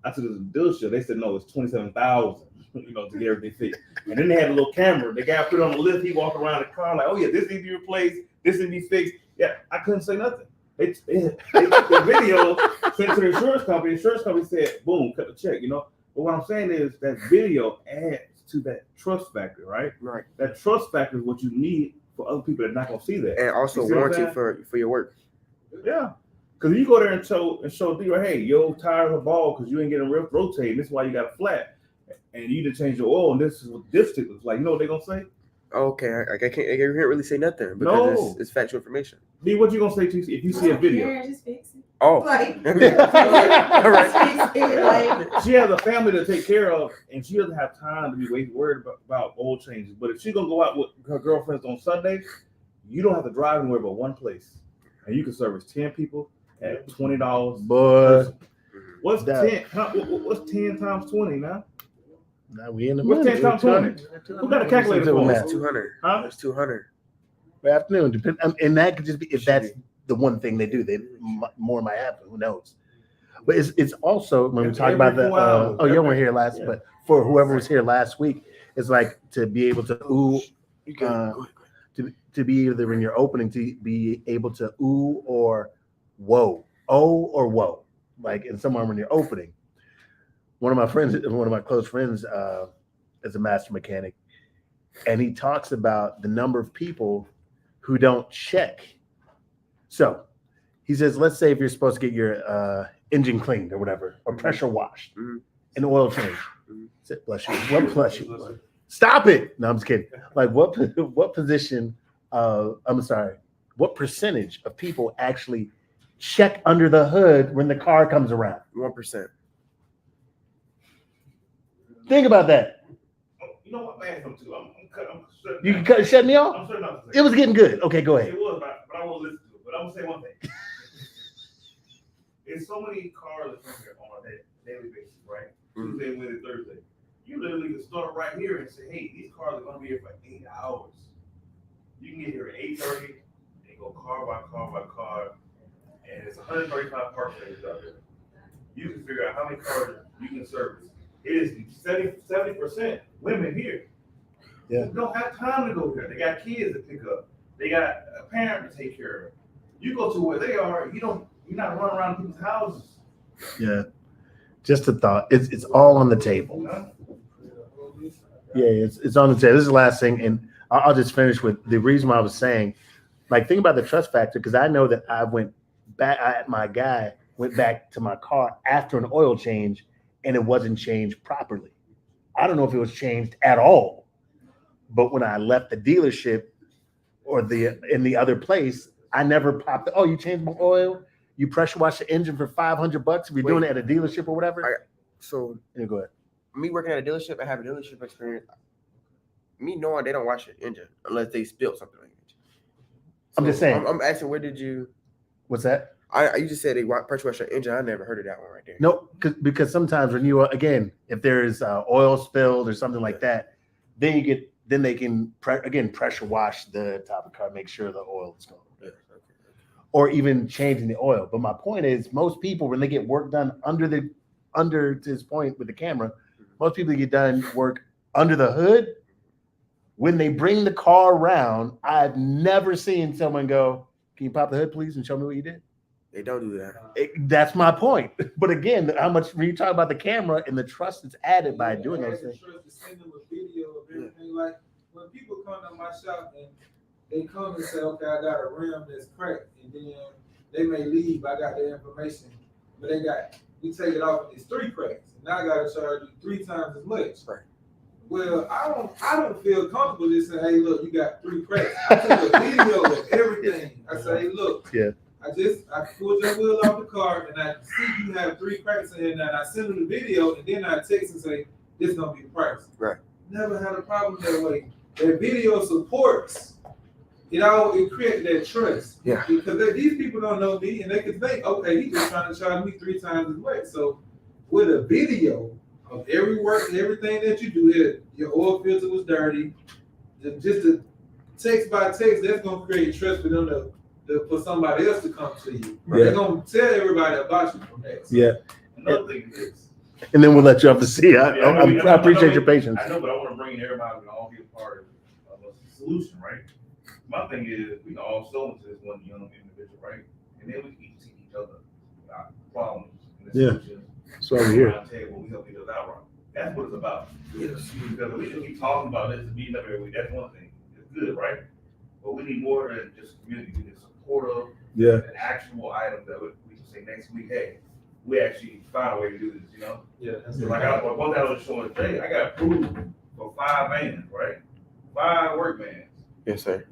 I took it to the dealership. They said no, it's $27,000. To get everything fixed. And then they had a little camera. The guy put it on the lift. He walked around the car like, "Oh yeah, this needs to be replaced. This needs to be fixed." Yeah, I couldn't say nothing. They took the video, sent it to the insurance company. The insurance company said, "Boom, cut the check." But what I'm saying is that video adds to that trust factor, right? Right. That trust factor is what you need for other people that are not gonna see that. And also warranty for your work. Yeah. Because you go there and show people, "Hey, your tires are bald because you ain't getting rotating. This is why you got a flat. And you need to change your oil, and this is what dipstick looks like." You know what they're gonna say? Okay, I can't really say nothing because it's factual information. B, what you gonna say if you see a video? Yeah, just fix it. Oh, Like, all right. She has a family to take care of, and she doesn't have time to be worried about oil changes. But if she's gonna go out with her girlfriends on Sunday, you don't have to drive anywhere but one place, and you can service 10 people at $20. But what's 10? What's 10 times 20 now? Now we in the What's 10 times 20? Who got a calculator for that? us? 200. Huh? It's 200. Afternoon, and that could just be if that's the one thing they do. They more might happen. Who knows? But it's also when we talk about the. You weren't here last, but for whoever was here last week, it's like to be able to to be either when you're opening to be able to or whoa, or whoa, like in somewhere when you're opening. One of my close friends is a master mechanic, and he talks about the number of people who don't check. So he says, let's say if you're supposed to get your engine cleaned or whatever, or pressure washed, an oil change. Bless you. Well, bless you. Stop it. No, I'm just kidding. Like what position what percentage of people actually check under the hood when the car comes around? 1%. Think about that. You know what, man? I'm shutting You down. can shut me off? I'm shutting off. It was getting good. Okay, go ahead. It was, but I won't listen to it. But I'm gonna say one thing. There's so many cars that come here on a daily basis, right? Tuesday, Wednesday, Thursday. You literally can start right here and say, hey, these cars are gonna be here for 8 hours. You can get here at 8:30 and go car by car by car, and it's 135 park spaces out there. You can figure out how many cars you can service. It is 70% women here. Yeah. Who don't have time to go here. They got kids to pick up. They got a parent to take care of. You go to where they are, you're not running around people's houses. Yeah. Just a thought. It's all on the table. Yeah, it's on the table. This is the last thing, and I'll just finish with the reason why I was saying, like, think about the trust factor, because I know that my guy went back to my car after an oil change, and it wasn't changed properly. I don't know if it was changed at all, but when I left the dealership or in the other place, I never popped. Oh, you changed my oil? You pressure wash the engine for $500 if you're doing it at a dealership or whatever? So Yeah, go ahead. me working at a dealership, I have a dealership experience. Me knowing they don't wash the engine unless they spill something like that. I'm just saying. I'm asking, where did you? What's that? You just said they pressure wash the engine. I never heard of that one right there. No, because sometimes when you again, if there's oil spilled or something like that, then they can pressure wash the top of the car, make sure the oil is gone. Yeah. Or even changing the oil. But my point is, most people, when they get work done under to this point with the camera, most people get done work under the hood. When they bring the car around, I've never seen someone go, "Can you pop the hood, please, and show me what you did?" They don't do that. That's my point. But again, how much when you talk about the camera and the trust that's added by doing those things. Trust to send them a video of everything. Like when people come to my shop and they come and say, "Okay, I got a rim that's cracked," and then they may leave. I got the information, but we take it off and it's 3 cracks, and now I got to charge you 3 times as much. Right. Well, I don't feel comfortable just saying, "Hey, look, you got 3 cracks." I took a video of everything. I say, "Hey, look, Yeah. I pulled your wheel off the car and I see you have 3 cracks in it, and I send them the video, and then I text and say, this is gonna be the price." Right. Never had a problem that way. That video supports. It creates that trust. Yeah. Because these people don't know me, and they can think, okay, he's just trying to charge me 3 times as much. So with a video of every work and everything that you do here, your oil filter was dirty, just the text by text, that's gonna create trust for them for somebody else to come to you. Right. They're gonna tell everybody about you from that. So, Yeah. Another thing is, And then we'll let you off the seat. I appreciate your patience. I know, but I want to bring everybody to all be a part of a solution, right? My thing is, we can all sow into this one young individual, right? And then we can each see each other problems and the Yeah. solutions. So over here. Around the table, we help each other out, right? That's what it's about. Yes. Because we just keep talking about this and meeting up every week. That's one thing. It's good, right? But we need more than just community. We need support of Yeah. an actual item that we can say next week, hey, we actually found a way to do this, you know? yeah. So like one thing I was showing today, I got approved for 5 vans, right? 5 work vans. Yes, sir.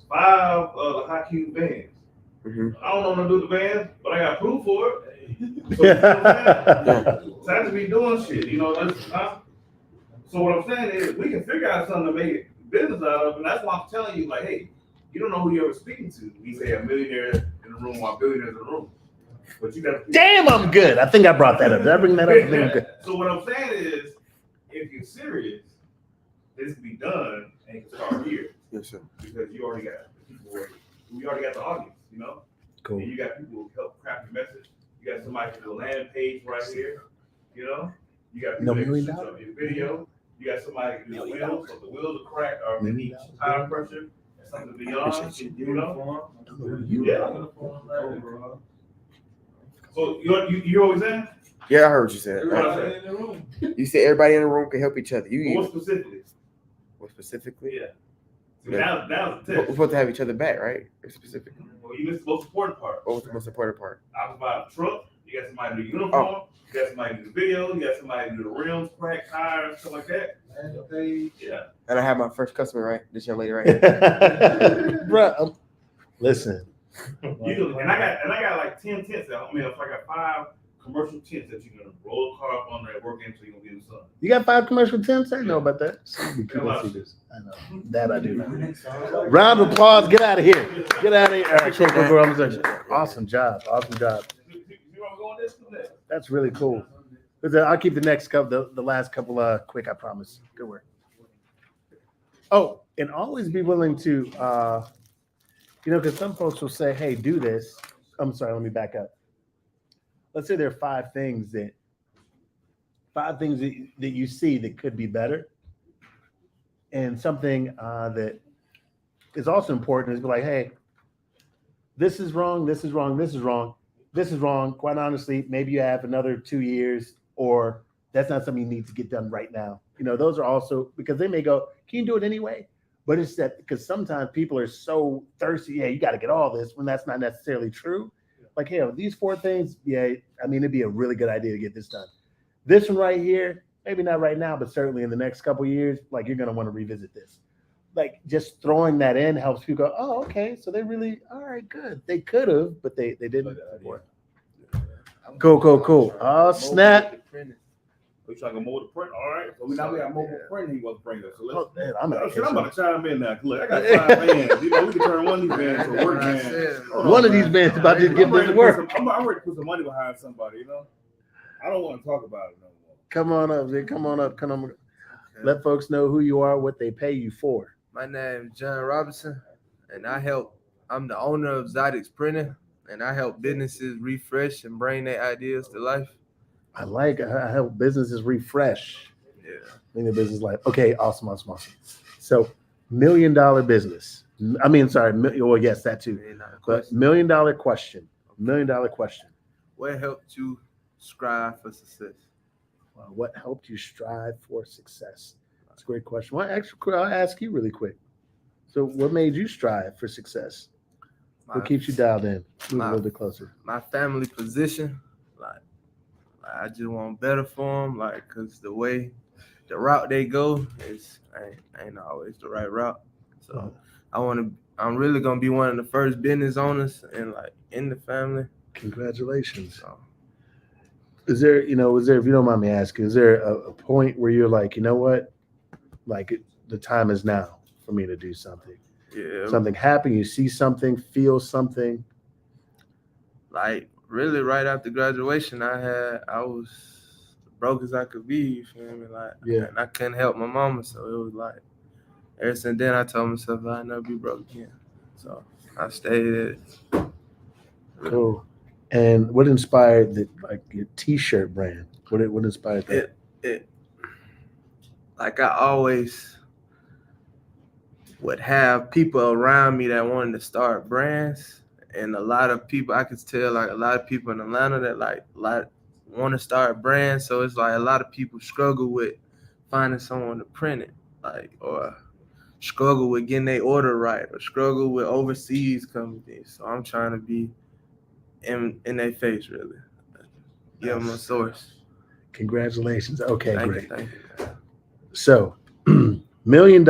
5 the high cube vans. Mm-hmm. I don't know how to do the vans, but I got approved for it. So, you know what I'm saying? So I just be doing shit, you know. So what I'm saying is we can figure out something to make business out of, and that's why I'm telling you, like, hey, you don't know who you're speaking to. We say a millionaire in the room or billionaires in the room. But you got Damn, I'm good. I think I brought that up. Did I bring that up? I think I'm good. So what I'm saying is, if you're serious, this can be done and it can start here. Yes, sir. Because you already got people, we already got the audience, you know? Cool. And you got people who help craft your message. You got somebody to do a landing page right here, you know? You got people No that can $1 shoot million? up your video. You got somebody to do the wheels, so if the wheels are cracked or they need tire pressure, that's something beyond, you know? Yeah. So you always in? Yeah, I heard what you said. Everybody in the room. You said everybody in the room can help each other. What specifically? What specifically? Yeah. So Yeah. now the We're test. supposed to have each other back, right? Specifically. Well, you missed the most important part. What was the most important part? I was about a truck, You got somebody to do uniform. You got somebody to do video. You got somebody to do the rims, crack tires, stuff like that. Yeah. And I have my first customer, right? This young lady, right? Bruh, listen. And I got like 10 tents. I mean, if I got 5 commercial tents that you're gonna roll a car up on there, work into, you're gonna get the sun. You got 5 commercial tents? I know about that. Some people see this. I know. That I do know. Round of applause. Get out of here. Get out of here. All right, cool. Awesome job. Awesome job. That's really cool. I'll keep the next couple, the last couple quick, I promise. Good work. Oh, and always be willing to, because some folks will say, hey, do this. I'm sorry, let me back up. Let's say there are 5 things that you see that could be better. And something that is also important is be like, hey, this is wrong, this is wrong, this is wrong, this is wrong. Quite honestly, maybe you have another 2 years, or that's not something you need to get done right now. Those are also, because they may go, can you do it anyway? But it's that because sometimes people are so thirsty, yeah, you got to get all this, when that's not necessarily true. Like, hey, these 4 things, yeah, I mean, it'd be a really good idea to get this done. This one right here, maybe not right now, but certainly in the next couple of years, like you're going to want to revisit this. Like just throwing that in helps people go, oh, okay, so they really, all right, good. They could have, but they didn't. Cool. Oh, snap. We trying to mold the print, all right? So now we got mobile print. He wants to bring us. So I'm about to chime in now. Look, I got 5 vans. We can turn one of these vans to a work van. One of these vans about to get this work. I'm ready to put some money behind somebody. I don't want to talk about it no more. Come on up, Vic. Come on up. Okay. Let folks know who you are, what they pay you for. My name is John Robinson, and I'm the owner of Zydex Printing, and I help businesses refresh and bring their ideas to life. I help businesses refresh. Yeah. In the business life. Okay, awesome. So, $1 million business. I mean, sorry. Well, yes, that too. But $1 million question. $1 million question. What helped you strive for success? What helped you strive for success? That's a great question. Well, actually, I'll ask you really quick. So, what made you strive for success? What keeps you dialed in? Move a little bit closer. My family position, I just want better for them, cause the route they go ain't always the right route. So I'm really gonna be one of the first business owners in the family. Congratulations. So, is there, if you don't mind me asking, is there a point where you're like, you know what, the time is now for me to do something? Yeah. Something happen, you see something, feel something. Really, right after graduation, I was broke as I could be. You feel me? And I couldn't help my mama, so it was ever since then I told myself I'd never be broke again. So I stayed at it. Cool. And what inspired your T-shirt brand? What inspired that? I always would have people around me that wanted to start brands. And a lot of people, I could tell, a lot of people in Atlanta that want to start brands. So it's a lot of people struggle with finding someone to print it, or struggle with getting their order right, or struggle with overseas companies. So I'm trying to be in their face, really. Give them a source. Congratulations. Okay, great. Thank you. So, $1 million,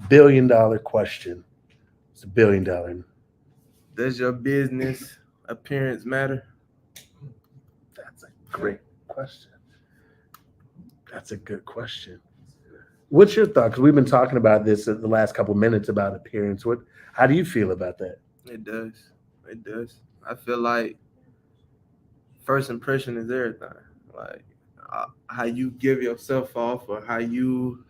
billion dollar question. It's $1 billion. Does your business appearance matter? That's a great question. That's a good question. What's your thought? Because we've been talking about this in the last couple of minutes about appearance. How do you feel about that? It does. I feel like first impression is everything. How you give yourself off, or how you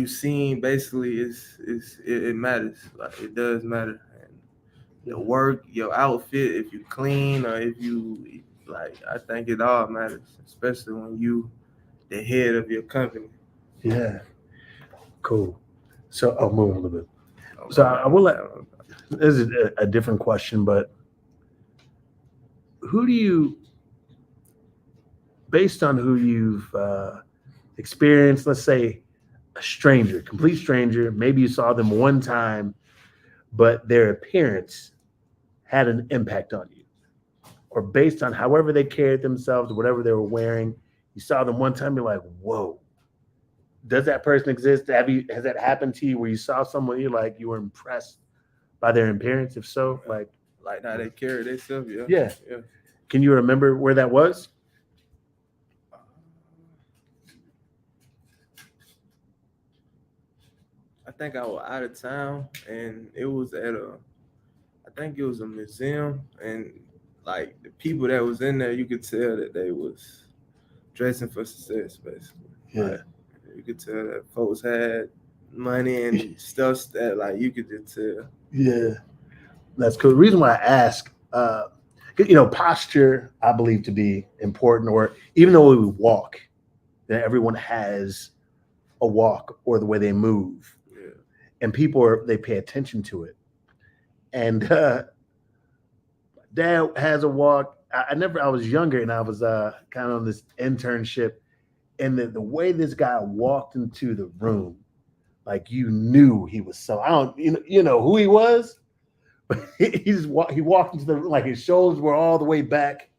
seen, basically it matters. It does matter. And your work, your outfit, if you clean, or if you I think it all matters, especially when you the head of your company. Yeah. Cool. So I'll move a little bit. So I will this is a different question, but who do you, based on who you've experienced, let's say a stranger, complete stranger, maybe you saw them one time, but their appearance had an impact on you, or based on however they carried themselves, whatever they were wearing, you saw them one time, you're like, whoa, does that person exist? Has that happened to you where you saw someone you were impressed by their appearance? If so, like how they carry themselves. Yeah. Can you remember where that was? I think I was out of town, and it was I think it was a museum, and like the people that was in there, you could tell that they was dressing for success, basically. Yeah. Like, you could tell that folks had money and stuff that like you could just tell. Yeah, that's cool. The reason why I ask, posture I believe to be important, or even though we walk, that everyone has a walk or the way they move, and people they pay attention to it. And Dad has a walk. I was younger and I was kind of on this internship, and the way this guy walked into the room, like you knew he was so. I don't, you know who he was, but he walked into the room like his shoulders were all the way back.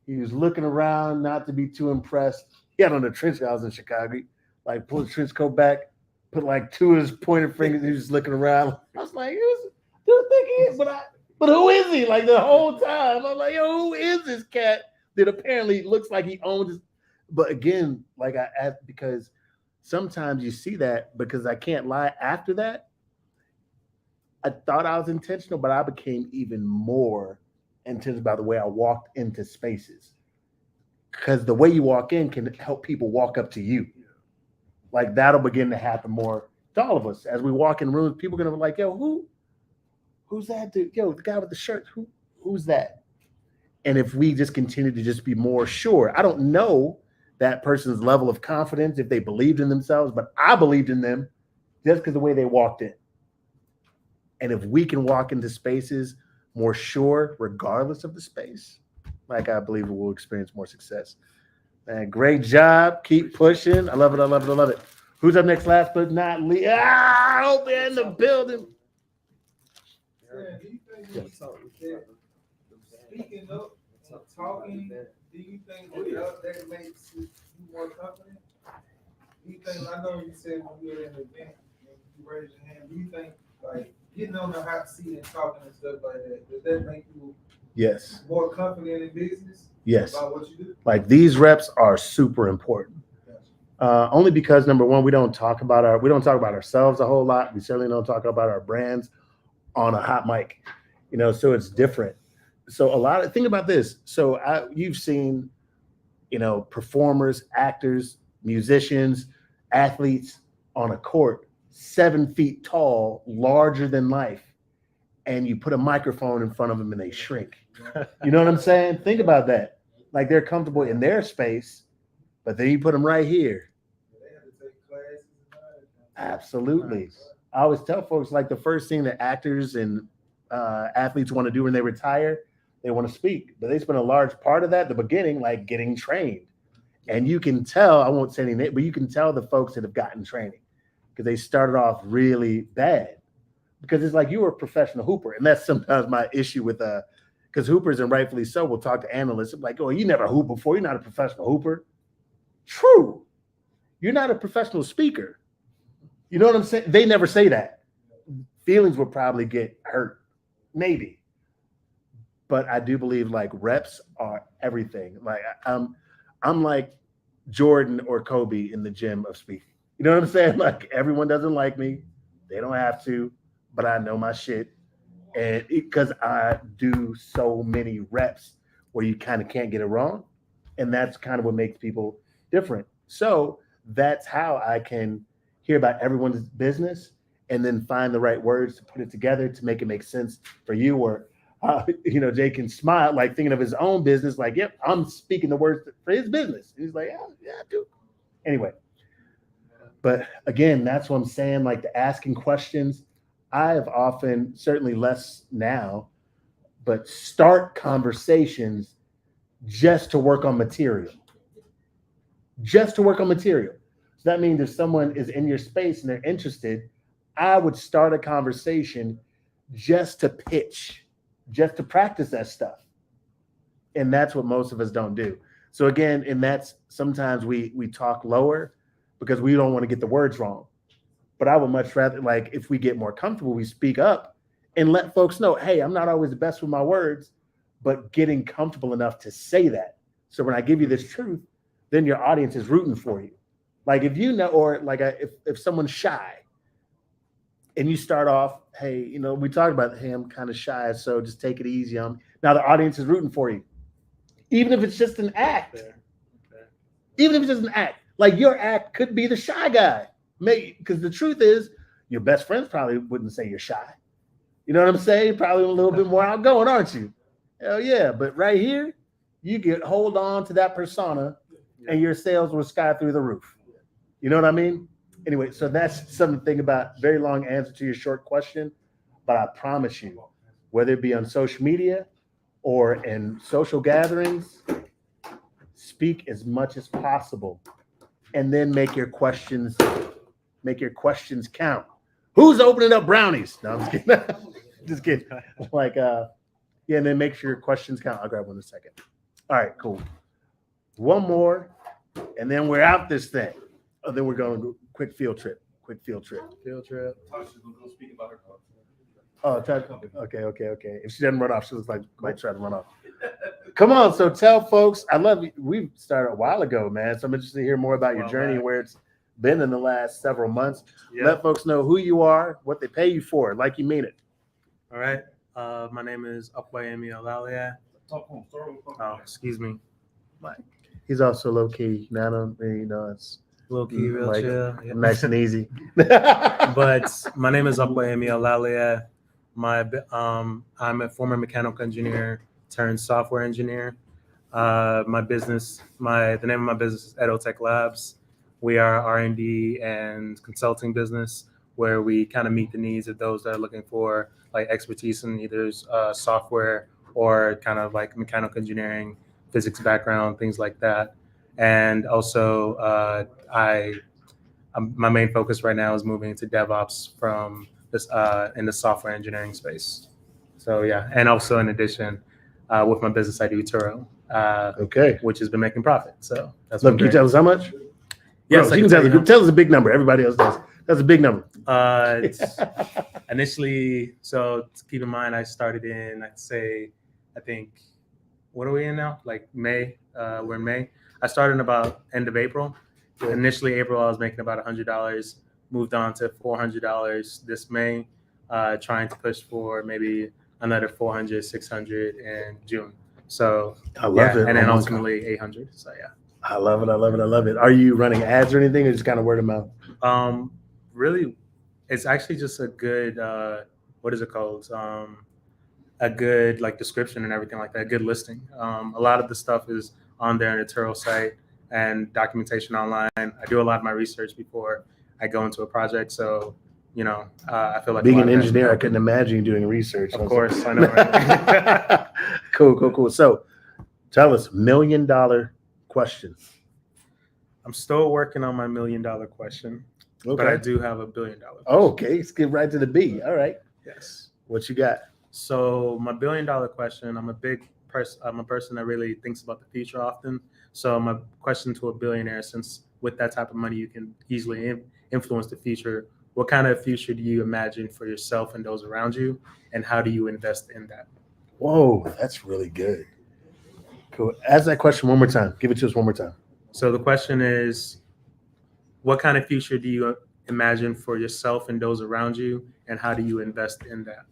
He was looking around, not to be too impressed. He had on a trench coat. I was in Chicago, like pulled the trench coat back, put like two of his pointed fingers. He was just looking around. I was like, "Who's thinking?" But who is he? Like the whole time, I'm like, "Yo, who is this cat that apparently looks like he owns his?" But again, like I asked, because sometimes you see that, because I can't lie. After that, I thought I was intentional, but I became even more intentional about the way I walked into spaces. Because the way you walk in can help people walk up to you. Like that'll begin to happen more to all of us. As we walk in rooms, people are gonna be like, yo, who's that dude? Yo, the guy with the shirt, who's that? And if we just continue to just be more sure, I don't know that person's level of confidence, if they believed in themselves, but I believed in them just because the way they walked in. And if we can walk into spaces more sure, regardless of the space, like I believe we'll experience more success. Man, great job. Keep pushing. I love it. I love it. I love it. Who's up next? Last but not least. I hope they're in the building. Speaking up, talking, do you think that makes you more confident? Do you think, I know you said when you were in an event and you raised your hand, do you think like getting on the hot seat and talking and stuff like that, does that make you more confident in business? Yes. About what you do? Like these reps are super important. Only because number one, we don't talk about ourselves a whole lot. We certainly don't talk about our brands on a hot mic, so it's different. So think about this. So you've seen, performers, actors, musicians, athletes on a court, 7 feet tall, larger than life. And you put a microphone in front of them and they shrink. You know what I'm saying? Think about that. Like they're comfortable in their space, but then you put them right here. Absolutely. I always tell folks, like the first thing that actors and athletes want to do when they retire, they want to speak, but they spend a large part of that, the beginning, like getting trained. And you can tell, I won't say any name, but you can tell the folks that have gotten training because they started off really bad. Because it's like you were a professional hooper. And that's sometimes my issue with because hoopers, and rightfully so, will talk to analysts like, oh, you never hooped before. You're not a professional hooper. True. You're not a professional speaker. You know what I'm saying? They never say that. Feelings would probably get hurt. Maybe. But I do believe like reps are everything. Like I'm like Jordan or Kobe in the gym of speaking. You know what I'm saying? Like everyone doesn't like me. They don't have to, but I know my shit. And because I do so many reps where you kind of can't get it wrong. And that's kind of what makes people different. So that's how I can hear about everyone's business and then find the right words to put it together to make it make sense for you. Or, Jay can smile, like thinking of his own business, like, yep, I'm speaking the words for his business. And he's like, yeah, I do. Anyway. But again, that's what I'm saying, like the asking questions. I have often, certainly less now, but start conversations just to work on material. Just to work on material. So that means if someone is in your space and they're interested, I would start a conversation just to pitch just to practice that stuff. And that's what most of us don't do. So again, and that's sometimes we talk lower because we don't want to get the words wrong. But I would much rather, like, if we get more comfortable, we speak up and let folks know, hey, I'm not always the best with my words, but getting comfortable enough to say that. So when I give you this truth, then your audience is rooting for you. Like if you know, or like if someone's shy and you start off, hey, you know, we talked about, hey, I'm kind of shy, so just take it easy on me. Now the audience is rooting for you. Even if it's just an act. Even if it's just an act. Like your act could be the shy guy. Maybe, because the truth is, your best friends probably wouldn't say you're shy. You know what I'm saying? Probably a little bit more outgoing, aren't you? Hell yeah. But right here, you get hold on to that persona and your sales will sky through the roof. You know what I mean? Anyway, so that's something to think about. Very long answer to your short question. But I promise you, whether it be on social media or in social gatherings, speak as much as possible and then make your questions count. Who's opening up brownies? No, I'm just kidding. Just kidding. Like, yeah, and then make sure your questions count. I'll grab one in a second. All right, cool. One more, and then we're out this thing. Oh, then we're going to quick field trip. Field trip. Oh, okay. If she doesn't run off, she looks like might try to run off. Come on, so tell folks. I love you. We started a while ago, man. So I'm interested to hear more about your journey and where it's been in the last several months. Yeah. Let folks know who you are, what they pay you for, like you mean it. All right. My name is Akbayemi Olalia. Oh, excuse me. He's also low key. Now I don't, you know, it's Low key, real like, chill. Yeah. nice and easy. But my name is Akbayemi Olalia. I'm a former mechanical engineer turned software engineer. The name of my business is Edotech Labs. We are R&D and consulting business where we kind of meet the needs of those that are looking for like expertise in either software or kind of like mechanical engineering, physics background, things like that. And also, my main focus right now is moving into DevOps from this in the software engineering space. So yeah, and also in addition, with my business, I do Turo, Okay. which has been making profit. So that's Look, can you tell us how much? Yes, Bro, you can tell us a big number. Everybody else does. That's a big number. It's initially, so keep in mind, I started in, I think, what are we in now? Like May. We're in May. I started in about end of April. Yeah. Initially, April, I was making about $100. Moved on to $400 this May. Trying to push for maybe another 400, 600 in June. So I love it. And then Oh my ultimately 800. So yeah. I love it. Are you running ads or anything, or just kind of word of mouth? Really, it's actually just a good, what is it called? A good like description and everything like that, a good listing. A lot of the stuff is on there on the Turo site and documentation online. I do a lot of my research before I go into a project. So, you know, I feel like Being an engineer, I couldn't imagine you doing research. Of course, I know. Right? Cool. So tell us, $1 million question. I'm still working on my $1 million question, but I do have a $1 billion question. Okay, let's get right to the B. All right. Yes. What you got? So my $1 billion question, I'm a person that really thinks about the future often. So my question to a billionaire, since with that type of money, you can easily influence the future. What kind of future do you imagine for yourself and those around you? And how do you invest in that? Whoa, that's really good. Cool. Ask that question one more time. Give it to us one more time. So the question is, what kind of future do you imagine for yourself and those around you? And how do you invest in that?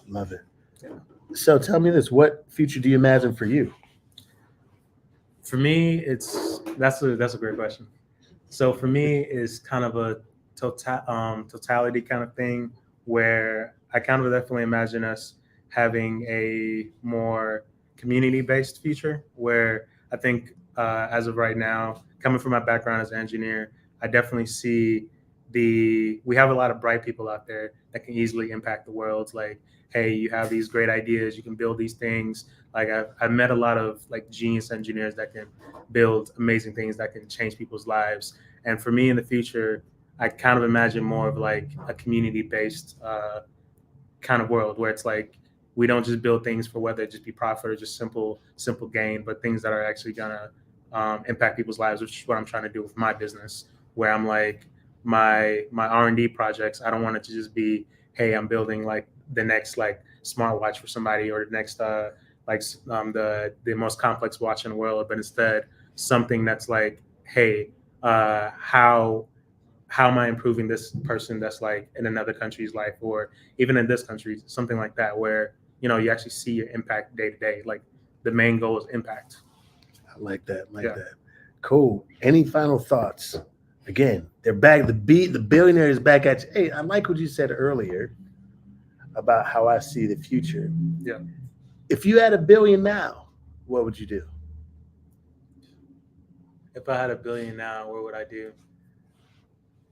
Love it. Yeah. So tell me this, what future do you imagine for you? For me, that's a great question. So for me, it's kind of a totality kind of thing where I kind of definitely imagine us having a more community-based future where I think as of right now, coming from my background as an engineer, I definitely see we have a lot of bright people out there that can easily impact the world. Like, hey, you have these great ideas, you can build these things. Like I've met a lot of like genius engineers that can build amazing things that can change people's lives. And for me in the future, I kind of imagine more of like a community-based kind of world where it's like we don't just build things for whether it just be profit or just simple gain, but things that are actually gonna impact people's lives, which is what I'm trying to do with my business, where I'm like my R&D projects. I don't want it to just be, hey, I'm building like the next like smartwatch for somebody or the next the most complex watch in the world, but instead something that's like, hey, how am I improving this person that's like in another country's life, or even in this country, something like that, where you actually see your impact day to day. Like the main goal is impact. I like that. Yeah. That. Cool. Any final thoughts? Again, they're back. The billionaire is back at you. Hey, I like what you said earlier about how I see the future. Yeah. If you had $1 billion now, what would you do? If I had $1 billion now, what would I do?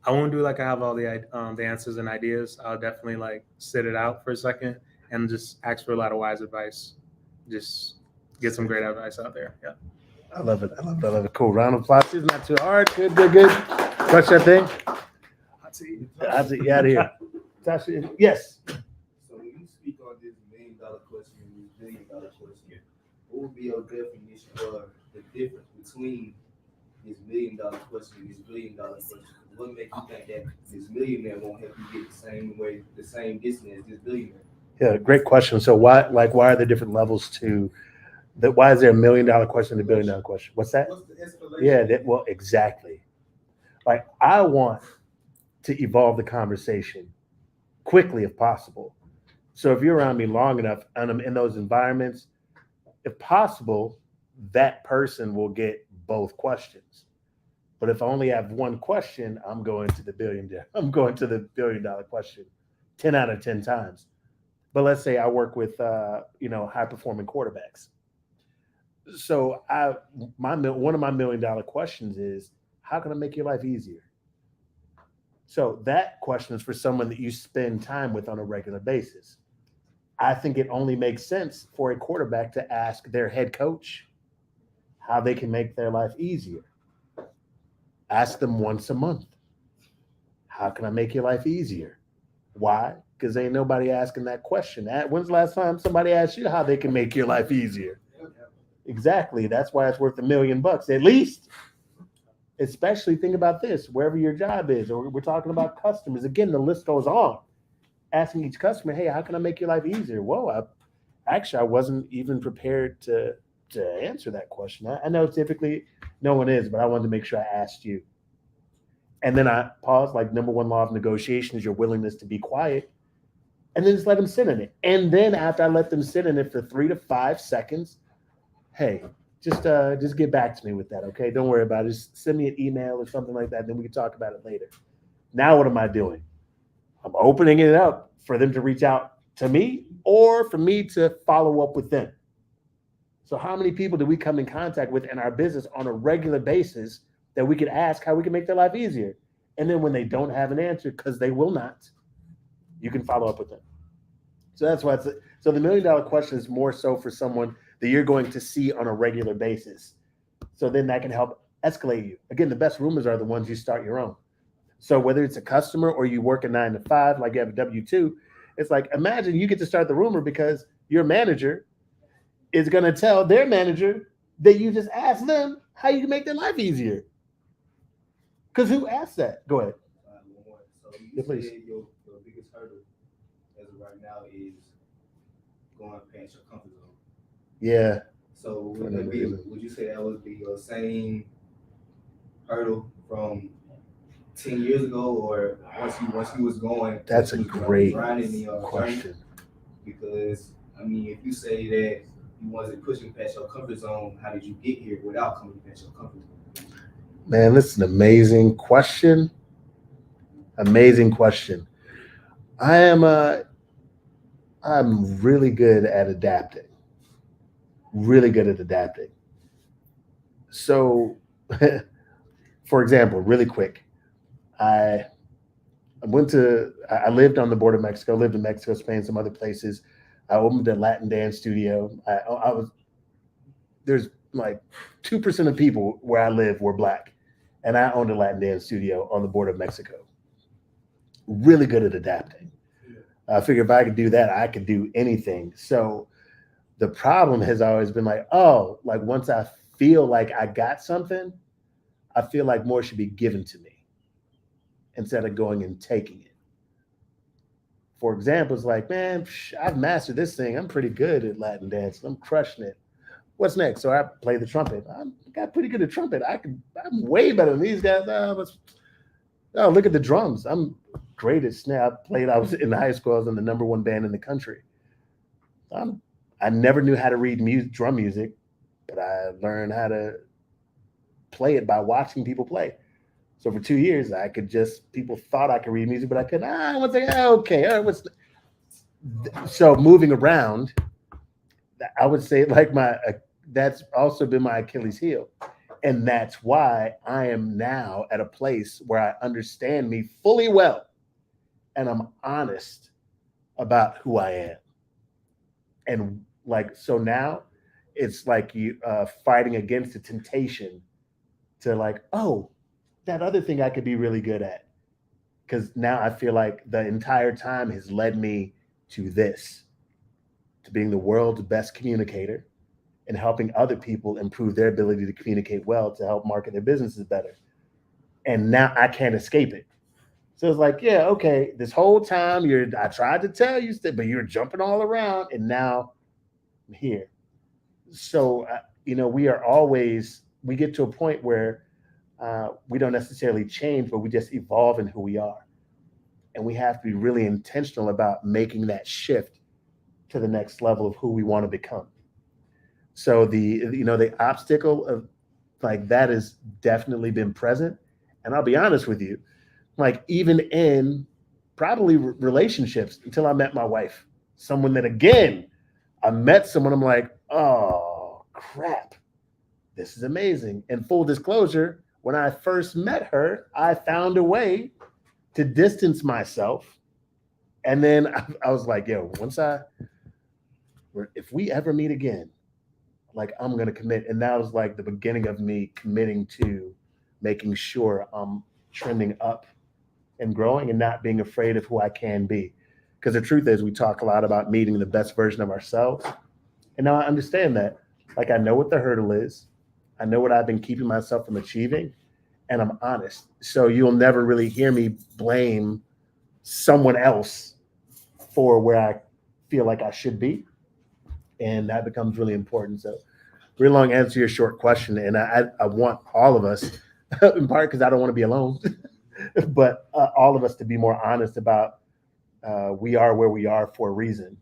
I won't do like I have all the answers and ideas. I'll definitely like sit it out for a second and just ask for a lot of wise advice. Just get some great advice out there. Yeah. I love it. Cool. Round of applause. It's not too hard. Good. Crush that thing. I'll see you out of here. Tasha, yes. So when you speak on this $1 million question and this $1 billion question, what would be your definition or the difference between this $1 million question and this $1 billion question? What makes you think that this millionaire won't help you get the same distance as this billionaire? Yeah, great question. So why are there different levels to that? Why is there $1 million question and $1 billion question? What's that? What's the escalation? Yeah, well, exactly. Like I want to evolve the conversation quickly if possible. So if you're around me long enough and I'm in those environments, if possible, that person will get both questions. But if I only have one question, I'm going to the $1 billion question 10 out of 10 times. But let's say I work with high performing quarterbacks. So one of my $1 million questions is, how can I make your life easier? So that question is for someone that you spend time with on a regular basis. I think it only makes sense for a quarterback to ask their head coach how they can make their life easier. Ask them once a month. How can I make your life easier? Why? Because ain't nobody asking that question. When's the last time somebody asked you how they can make your life easier? Exactly. That's why it's worth $1 million at least. Especially think about this, wherever your job is, or we're talking about customers. Again, the list goes on. Asking each customer, hey, how can I make your life easier? Whoa, I wasn't even prepared to answer that question. I know typically no one is, but I wanted to make sure I asked you. And then I paused, like number one law of negotiation is your willingness to be quiet. And then just let them sit in it. And then after I let them sit in it for 3 to 5 seconds, hey, just get back to me with that, okay? Don't worry about it. Just send me an email or something like that, then we can talk about it later. Now what am I doing? I'm opening it up for them to reach out to me or for me to follow up with them. So how many people do we come in contact with in our business on a regular basis that we could ask how we can make their life easier? And then when they don't have an answer, because they will not, you can follow up with them. So that's why so the $1 million question is more so for someone that you're going to see on a regular basis. So then that can help escalate you. Again, the best rumors are the ones you start your own. So whether it's a customer or you work a 9 to 5, like you have a W-2, it's like, imagine you get to start the rumor because your manager is going to tell their manager that you just asked them how you can make their life easier. Because who asked that? Go ahead. So you Yeah, please. said your biggest hurdle as of right now is going past your comfort zone. Yeah. So would you say that would be your same hurdle from 10 years ago, or once you was going? That's a great question. question. Because I mean, if you say that you wasn't pushing past your comfort zone, how did you get here without coming past your comfort zone? Man, this is an amazing question. Amazing question. I'm really good at adapting. Really good at adapting. So, for example, really quick, I lived on the border of Mexico, lived in Mexico, Spain, some other places. I opened a Latin dance studio. There's like 2% of people where I live were Black. And I owned a Latin dance studio on the border of Mexico. Really good at adapting. I figured if I could do that, I could do anything. So the problem has always been like, oh, like once I feel like I got something, I feel like more should be given to me instead of going and taking it. For example, it's like, man, I've mastered this thing. I'm pretty good at Latin dance. I'm crushing it. What's next? So I play the trumpet. I got pretty good at trumpet. I'm way better than these guys. Oh, look at the drums. I'm great at snare. I was in high school. I was in the #1 band in the country. I never knew how to read drum music, but I learned how to play it by watching people play. So for 2 years, people thought I could read music, but I couldn't. I was like, okay. So moving around, I would say like that's also been my Achilles heel. And that's why I am now at a place where I understand me fully well. And I'm honest about who I am. And like, so now it's like you fighting against the temptation to like, oh, that other thing I could be really good at. Because now I feel like the entire time has led me to this, to being the world's best communicator and helping other people improve their ability to communicate well to help market their businesses better. And now I can't escape it. So it's like, yeah, okay, this whole time I tried to tell you, but you're jumping all around and now I'm here. So, we get to a point where we don't necessarily change, but we just evolve in who we are. And we have to be really intentional about making that shift to the next level of who we want to become. So the obstacle of like that has definitely been present. And I'll be honest with you, like even in probably relationships until I met my wife, someone that again, I met someone, I'm like, oh crap, this is amazing. And full disclosure, when I first met her, I found a way to distance myself. And then I was like, yo, if we ever meet again, like I'm going to commit. And that was like the beginning of me committing to making sure I'm trending up and growing and not being afraid of who I can be. Because the truth is we talk a lot about meeting the best version of ourselves. And now I understand that. Like I know what the hurdle is. I know what I've been keeping myself from achieving. And I'm honest. So you'll never really hear me blame someone else for where I feel like I should be. And that becomes really important. So really long answer to your short question. And I want all of us, in part because I don't want to be alone, but all of us to be more honest about we are where we are for a reason.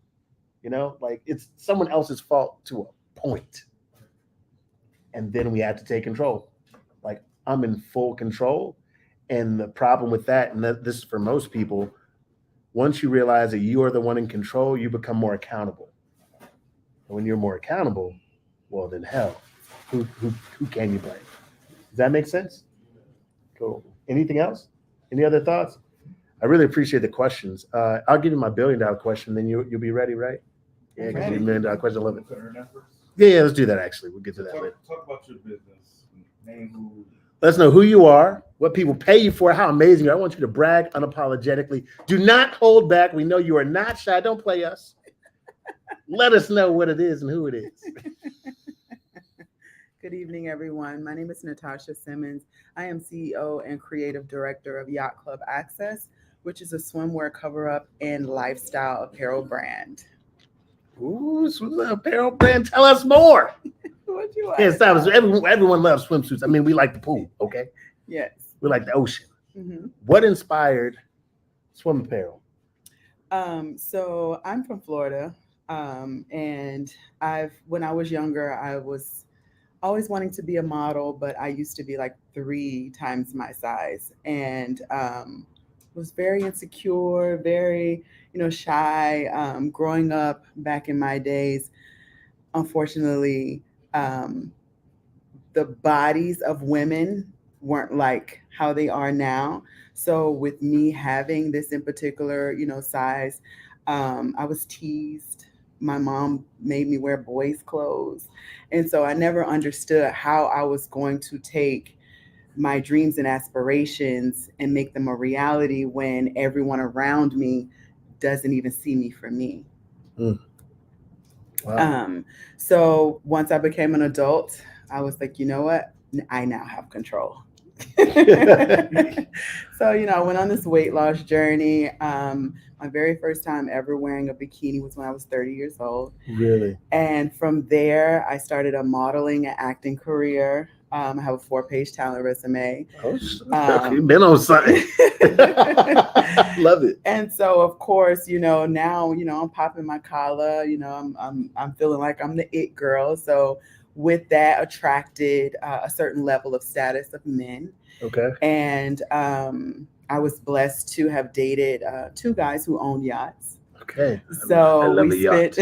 Like it's someone else's fault to a point. And then we have to take control. Like I'm in full control. And the problem with that, and this is for most people, once you realize that you are the one in control, you become more accountable. And when you're more accountable, well, then hell, who can you blame? Does that make sense? Cool. Anything else? Any other thoughts? I really appreciate the questions. I'll give you my $1 billion question, then you'll be ready, right? Yeah, because $1 million question, I love it. Yeah, let's do that actually. We'll get to that later. Talk about your business. Let us know who you are, what people pay you for, how amazing you are. I want you to brag unapologetically. Do not hold back. We know you are not shy. Don't play us. Let us know what it is and who it is. Good evening, everyone. My name is Natasha Simmons. I am CEO and creative director of Yacht Club Access, which is a swimwear cover-up and lifestyle apparel brand. Ooh, swimwear apparel brand. Tell us more. What you Yeah, stop. Everyone loves swimsuits. I mean, we like the pool, okay? Yes. We like the ocean. Mm-hmm. What inspired swim apparel? So I'm from Florida, and when I was younger, I was always wanting to be a model, but I used to be like 3 times my size, and was very insecure, very shy. Growing up back in my days, unfortunately, the bodies of women weren't like how they are now. So with me having this in particular, size, I was teased. My mom made me wear boys' clothes. And so I never understood how I was going to take my dreams and aspirations and make them a reality when everyone around me doesn't even see me for me. Wow. So once I became an adult, I was like, you know what? I now have control. So, you know, I went on this weight loss journey. My very first time ever wearing a bikini was when I was 30 years old. Really? And from there, I started a modeling and acting career. I have a 4-page talent resume. Oh, okay. Been on something. Love it. And so, of course, you know, now, you know, I'm popping my collar. You know, I'm feeling like I'm the it girl. So, with that, attracted a certain level of status of men. Okay. And I was blessed to have dated 2 guys who own yachts. Okay. So I love we a yacht.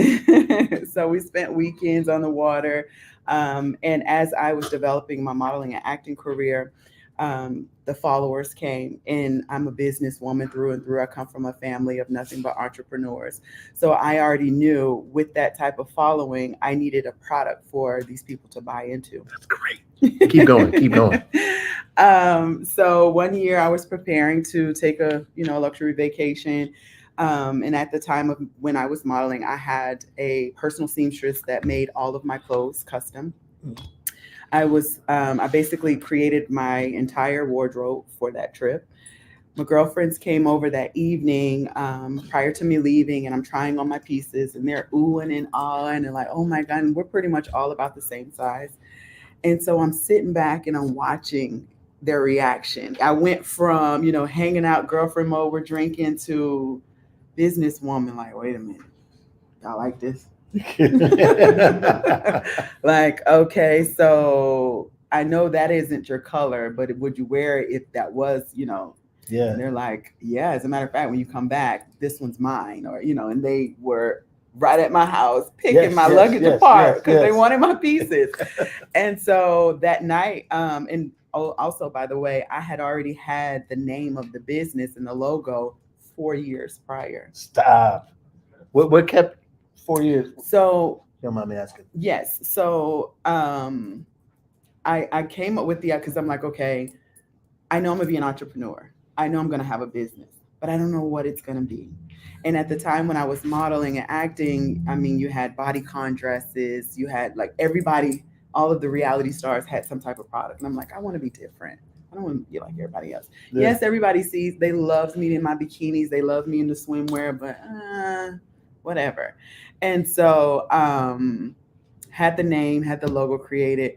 spent weekends on the water. And as I was developing my modeling and acting career, the followers came, and I'm a businesswoman through and through. I come from a family of nothing but entrepreneurs. So I already knew with that type of following, I needed a product for these people to buy into. That's great. Keep going. Keep going. So one year I was preparing to take a, you know, luxury vacation. And at the time of when I was modeling, I had a personal seamstress that made all of my clothes custom. I basically created my entire wardrobe for that trip. My girlfriends came over that evening prior to me leaving, and I'm trying on my pieces, and they're oohing and ahhing and like, oh my God, and we're pretty much all about the same size. And so I'm sitting back and I'm watching their reaction. I went from, you know, hanging out, girlfriend mode, we're drinking, to businesswoman, like, wait a minute, y'all like this? Like, okay, so I know that isn't your color, but would you wear it if that was, you know? Yeah. And they're like, yeah, as a matter of fact, when you come back, this one's mine, or, you know, and they were right at my house picking my luggage apart because they wanted my pieces. And so that night, and also, by the way, I had already had the name of the business and the logo 4 years prior. Stop. What kept 4 years? So, Don't mind me asking. yes. So I came up with the, because I'm like, okay, I know I'm gonna be an entrepreneur. I know I'm gonna have a business, but I don't know what it's gonna be. And at the time when I was modeling and acting, I mean, you had bodycon dresses, you had like everybody, all of the reality stars had some type of product. And I'm like, I want to be different. I don't want to be like everybody else. Yeah. Yes, everybody sees, they love me in my bikinis, they love me in the swimwear, but whatever. And so had the name, had the logo created,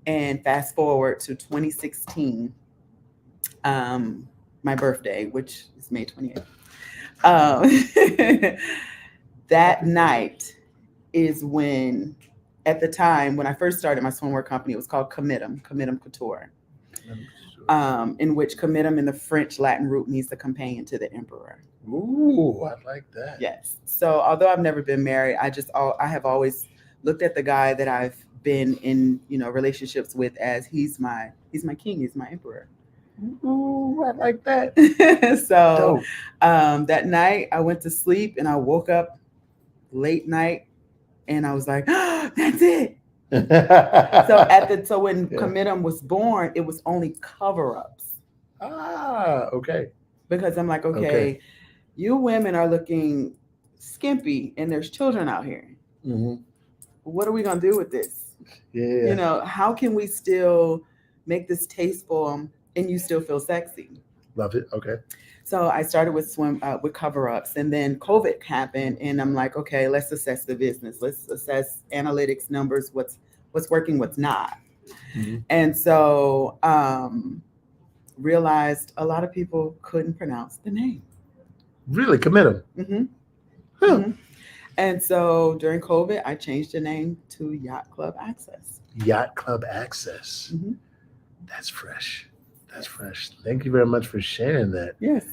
and fast forward to 2016, my birthday, which is May 28th. That night is when, at the time when I first started my swimwear company, it was called Commit'em Couture, in which Commit'em in the French Latin root means the companion to the emperor. Ooh, I like that. Yes. So although I've never been married, I have always looked at the guy that I've been in, you know, relationships with as he's my king, he's my emperor. Ooh, I like that. So that night I went to sleep and I woke up late night and I was like, oh, that's it. So when Commit'em was born, it was only cover-ups. Ah, okay. Because I'm like, okay, you women are looking skimpy and there's children out here. Mm-hmm. What are we gonna do with this? Yeah. You know, how can we still make this tasteful and you still feel sexy? Love it. Okay. So I started with cover-ups, and then COVID happened, and I'm like, okay, let's assess the business. Let's assess analytics numbers, what's working, what's not. Mm-hmm. And so realized a lot of people couldn't pronounce the name. Really? Commit'em? Mm-hmm. Huh. Mm-hmm. And so during COVID, I changed the name to Yacht Club Access. Yacht Club Access. Mm-hmm. That's fresh. That's fresh. Thank you very much for sharing that. Yes.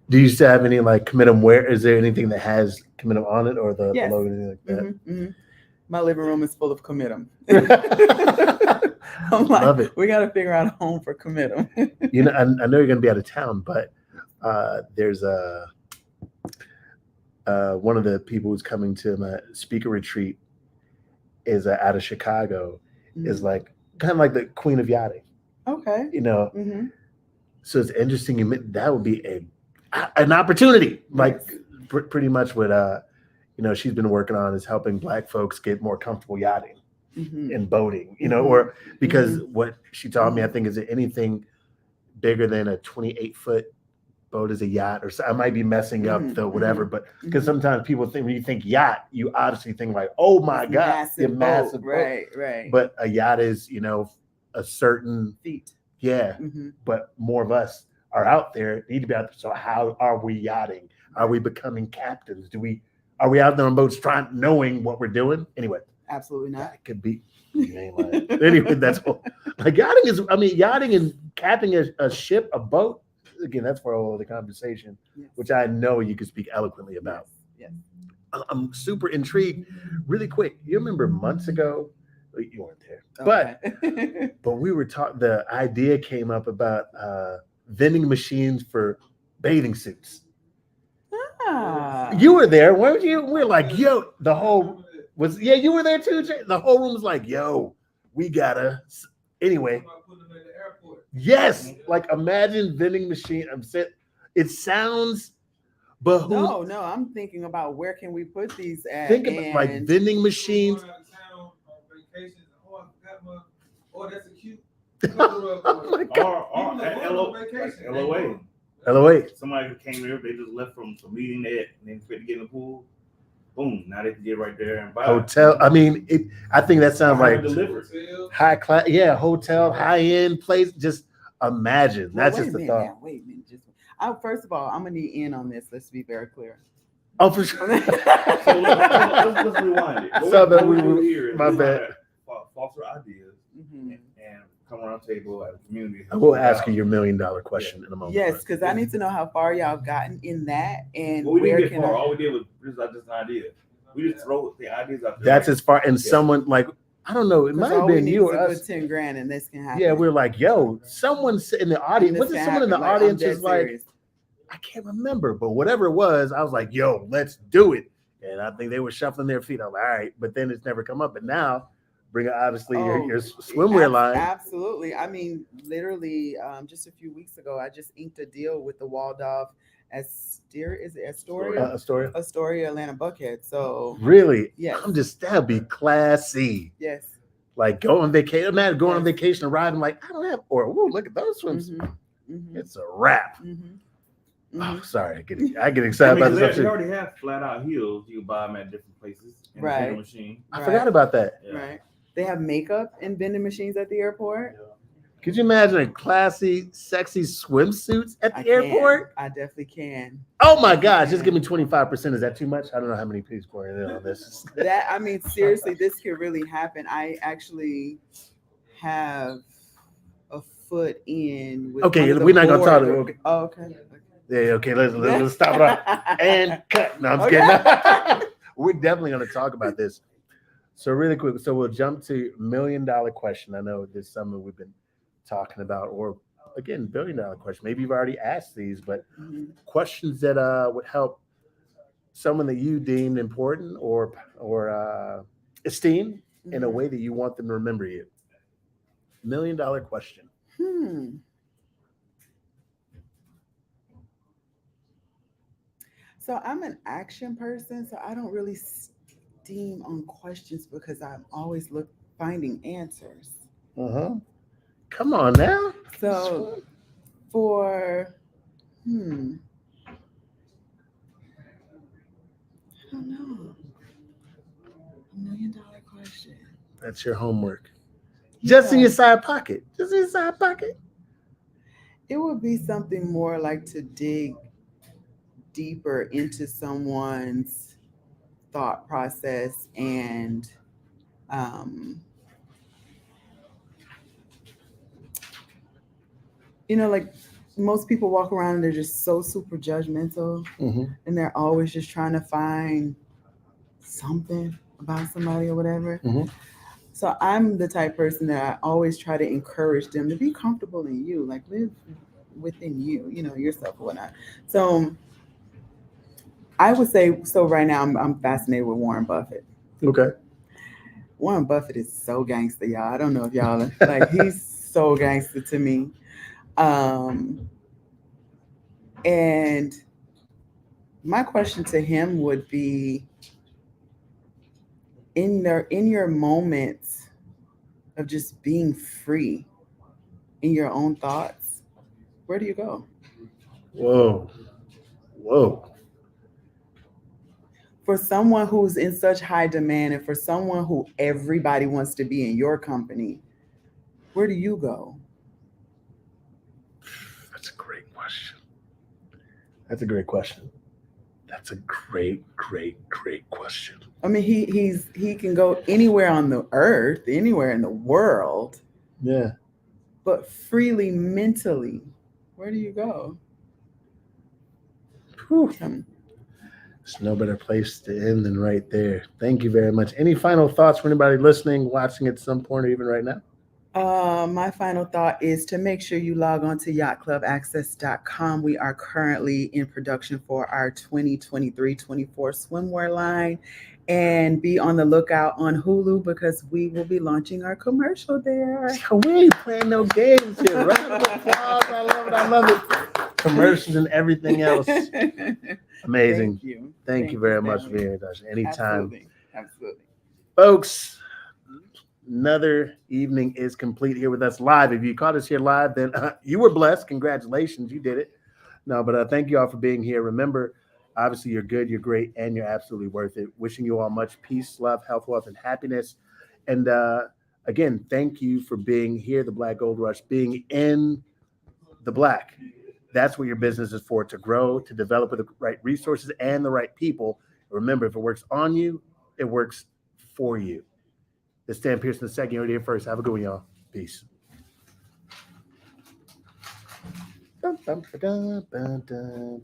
Do you still have any like Commit'em wear? Is there anything that has Commit'em on it, or the logo, anything like that? Mm-hmm, mm-hmm. My living room is full of Commit'em. I'm like, love it. We got to figure out a home for Commit'em. You know, I know you're going to be out of town, but there's one of the people who's coming to my speaker retreat is out of Chicago. Mm-hmm. Is like kind of like the queen of yachting. Okay. You know, mm-hmm. So it's interesting. That would be an opportunity, like pretty much what she's been working on is helping Black folks get more comfortable yachting Mhm. and boating. Mhm. Or because what she taught me, I think, is that anything bigger than a 28-foot boat is a yacht, or so. I might be messing up Mhm. the whatever, but because Mhm. sometimes people think when you think yacht, you obviously think like, oh my It's god, massive the boat. massive boat. Right. But a yacht is a certain Feet. yeah. Mhm. But more of us are out there, need to be out there. So how are we yachting? Are we becoming captains? Are we out there on boats knowing what we're doing? Anyway, Absolutely not. that could be. You ain't lying. Anyway, that's all. Like yachting and captaining a ship, a boat. Again, that's for a whole other conversation, Yes. which I know you can speak eloquently about. Yes. I'm super intrigued. Really quick, you remember months ago? You weren't there, but Okay. but we were talking. The idea came up about vending machines for bathing suits. Ah. You were there, weren't you? We're like, yo, the whole was you were there too. Jay? The whole room was like, yo, we gotta. Anyway, yes, like imagine vending machine. It sounds, but who? No, I'm thinking about where can we put these at? Think about like and vending machines. Oh, that's a cute. Oh my god. Or at LOA. LOA. Somebody who came here, they just left from some meeting there and then fit to get in the pool. Boom! Now they can get right there and buy. Hotel. I mean, I think that sounds like delivered. high class. Yeah, hotel, high end place. Just imagine. Well, That's just the wait a thought. minute, now, wait a minute. First of all, I'm gonna need in on this. Let's be very clear. Oh, for sure. So let's rewind it. So that What we do were- here is my we bad. wanna foster ideas Mhm. and come around the table at a community. I will ask you your $1 million question in a moment. Yes, because I need to know how far y'all have gotten in that, and Well, we where didn't get can far. I? All we did was just an idea. We just throw the ideas out there. That's as far. And someone like I don't know. It might 'Cause have all we been need you is or a us. good 10 grand, and this can happen. Yeah, we're like, yo, someone in the audience. And Was this it can someone in the happen. Like, I'm audience dead was like, serious. I can't remember, but whatever it was, I was like, yo, let's do it. And I think they were shuffling their feet. I'm like, all right, but then it's never come up. But now, bring obviously your swimwear line. Absolutely. I mean, literally, just a few weeks ago, I just inked a deal with the Waldorf Astoria? Astoria, Atlanta Buckhead. So Really? yes. That'd be classy. Yes. Like go on vacation. Imagine going on vacation, arriving like, I don't have, or ooh, look at those swimsuits. Mhm. It's a wrap. Mm-hmm. Oh, sorry, I get excited about this. They already have flat out heels. You can buy them at different places in the vending machine. I forgot about that. Yeah. Right. They have makeup and vending machines at the airport. Could you imagine a classy, sexy swimsuits at the airport? I definitely can. Oh my gosh, just give me 25%. Is that too much? I don't know how many people are in on this. I mean, seriously, this could really happen. I actually have a foot in with Okay, one of the we're not gonna talk. board- Okay. Oh, okay. Yeah, okay, let's stop it off and cut. No, I'm just kidding. We're definitely gonna talk about this. So really quick, so we'll jump to $1 million question. I know this is something we've been talking about, or again, $1 billion question. Maybe you've already asked these, but questions that would help someone that you deemed important or esteem in a way that you want them to remember you. $1 million question. So I'm an action person, so I don't really steam on questions because I'm always finding answers. Come on now. So for I don't know. $1 million question. That's your homework. Just in your side pocket. Just in your side pocket. It would be something more like to dig deeper into someone's thought process and like most people walk around and they're just so super judgmental and they're always just trying to find something about somebody or whatever. So I'm the type of person that I always try to encourage them to be comfortable in you, like live within you, yourself or whatnot. So I would say, so right now I'm fascinated with Warren Buffett. Okay. Warren Buffett is so gangster, y'all. I don't know if y'all are, like, he's so gangster to me. And My question to him would be, in your moments of just being free in your own thoughts, where do you go? Whoa. For someone who's in such high demand and for someone who everybody wants to be in your company, where do you go? That's a great question. That's a great question. I mean, he can go anywhere on the earth, anywhere in the world, Yeah. but freely mentally, where do you go? Whew. Um, There's no better place to end than right there. Thank you very much. Any final thoughts for anybody listening, watching at some point, or even right now? My final thought is to make sure you log on to yachtclubaccess.com. We are currently in production for our 2023-24 swimwear line, and be on the lookout on Hulu because we will be launching our commercial there. We ain't playing no games here. Round of applause. I love it. Commercials and everything else. Amazing. Thank you. Thank you very much for being here, Dasha. Anytime. Absolutely. Folks, another evening is complete here with us live. If you caught us here live, then you were blessed. Congratulations. You did it. No, but thank you all for being here. Remember, obviously, you're good, you're great, and you're absolutely worth it. Wishing you all much peace, love, health, wealth, and happiness. And again, thank you for being here, the Black Gold Rush, being in the Black. That's what your business is for, to grow, to develop with the right resources and the right people. Remember, if it works on you, it works for you. This is Stan Pearson II. You heard it here first. Have a good one, y'all. Peace. Dun, dun, dun, dun, dun.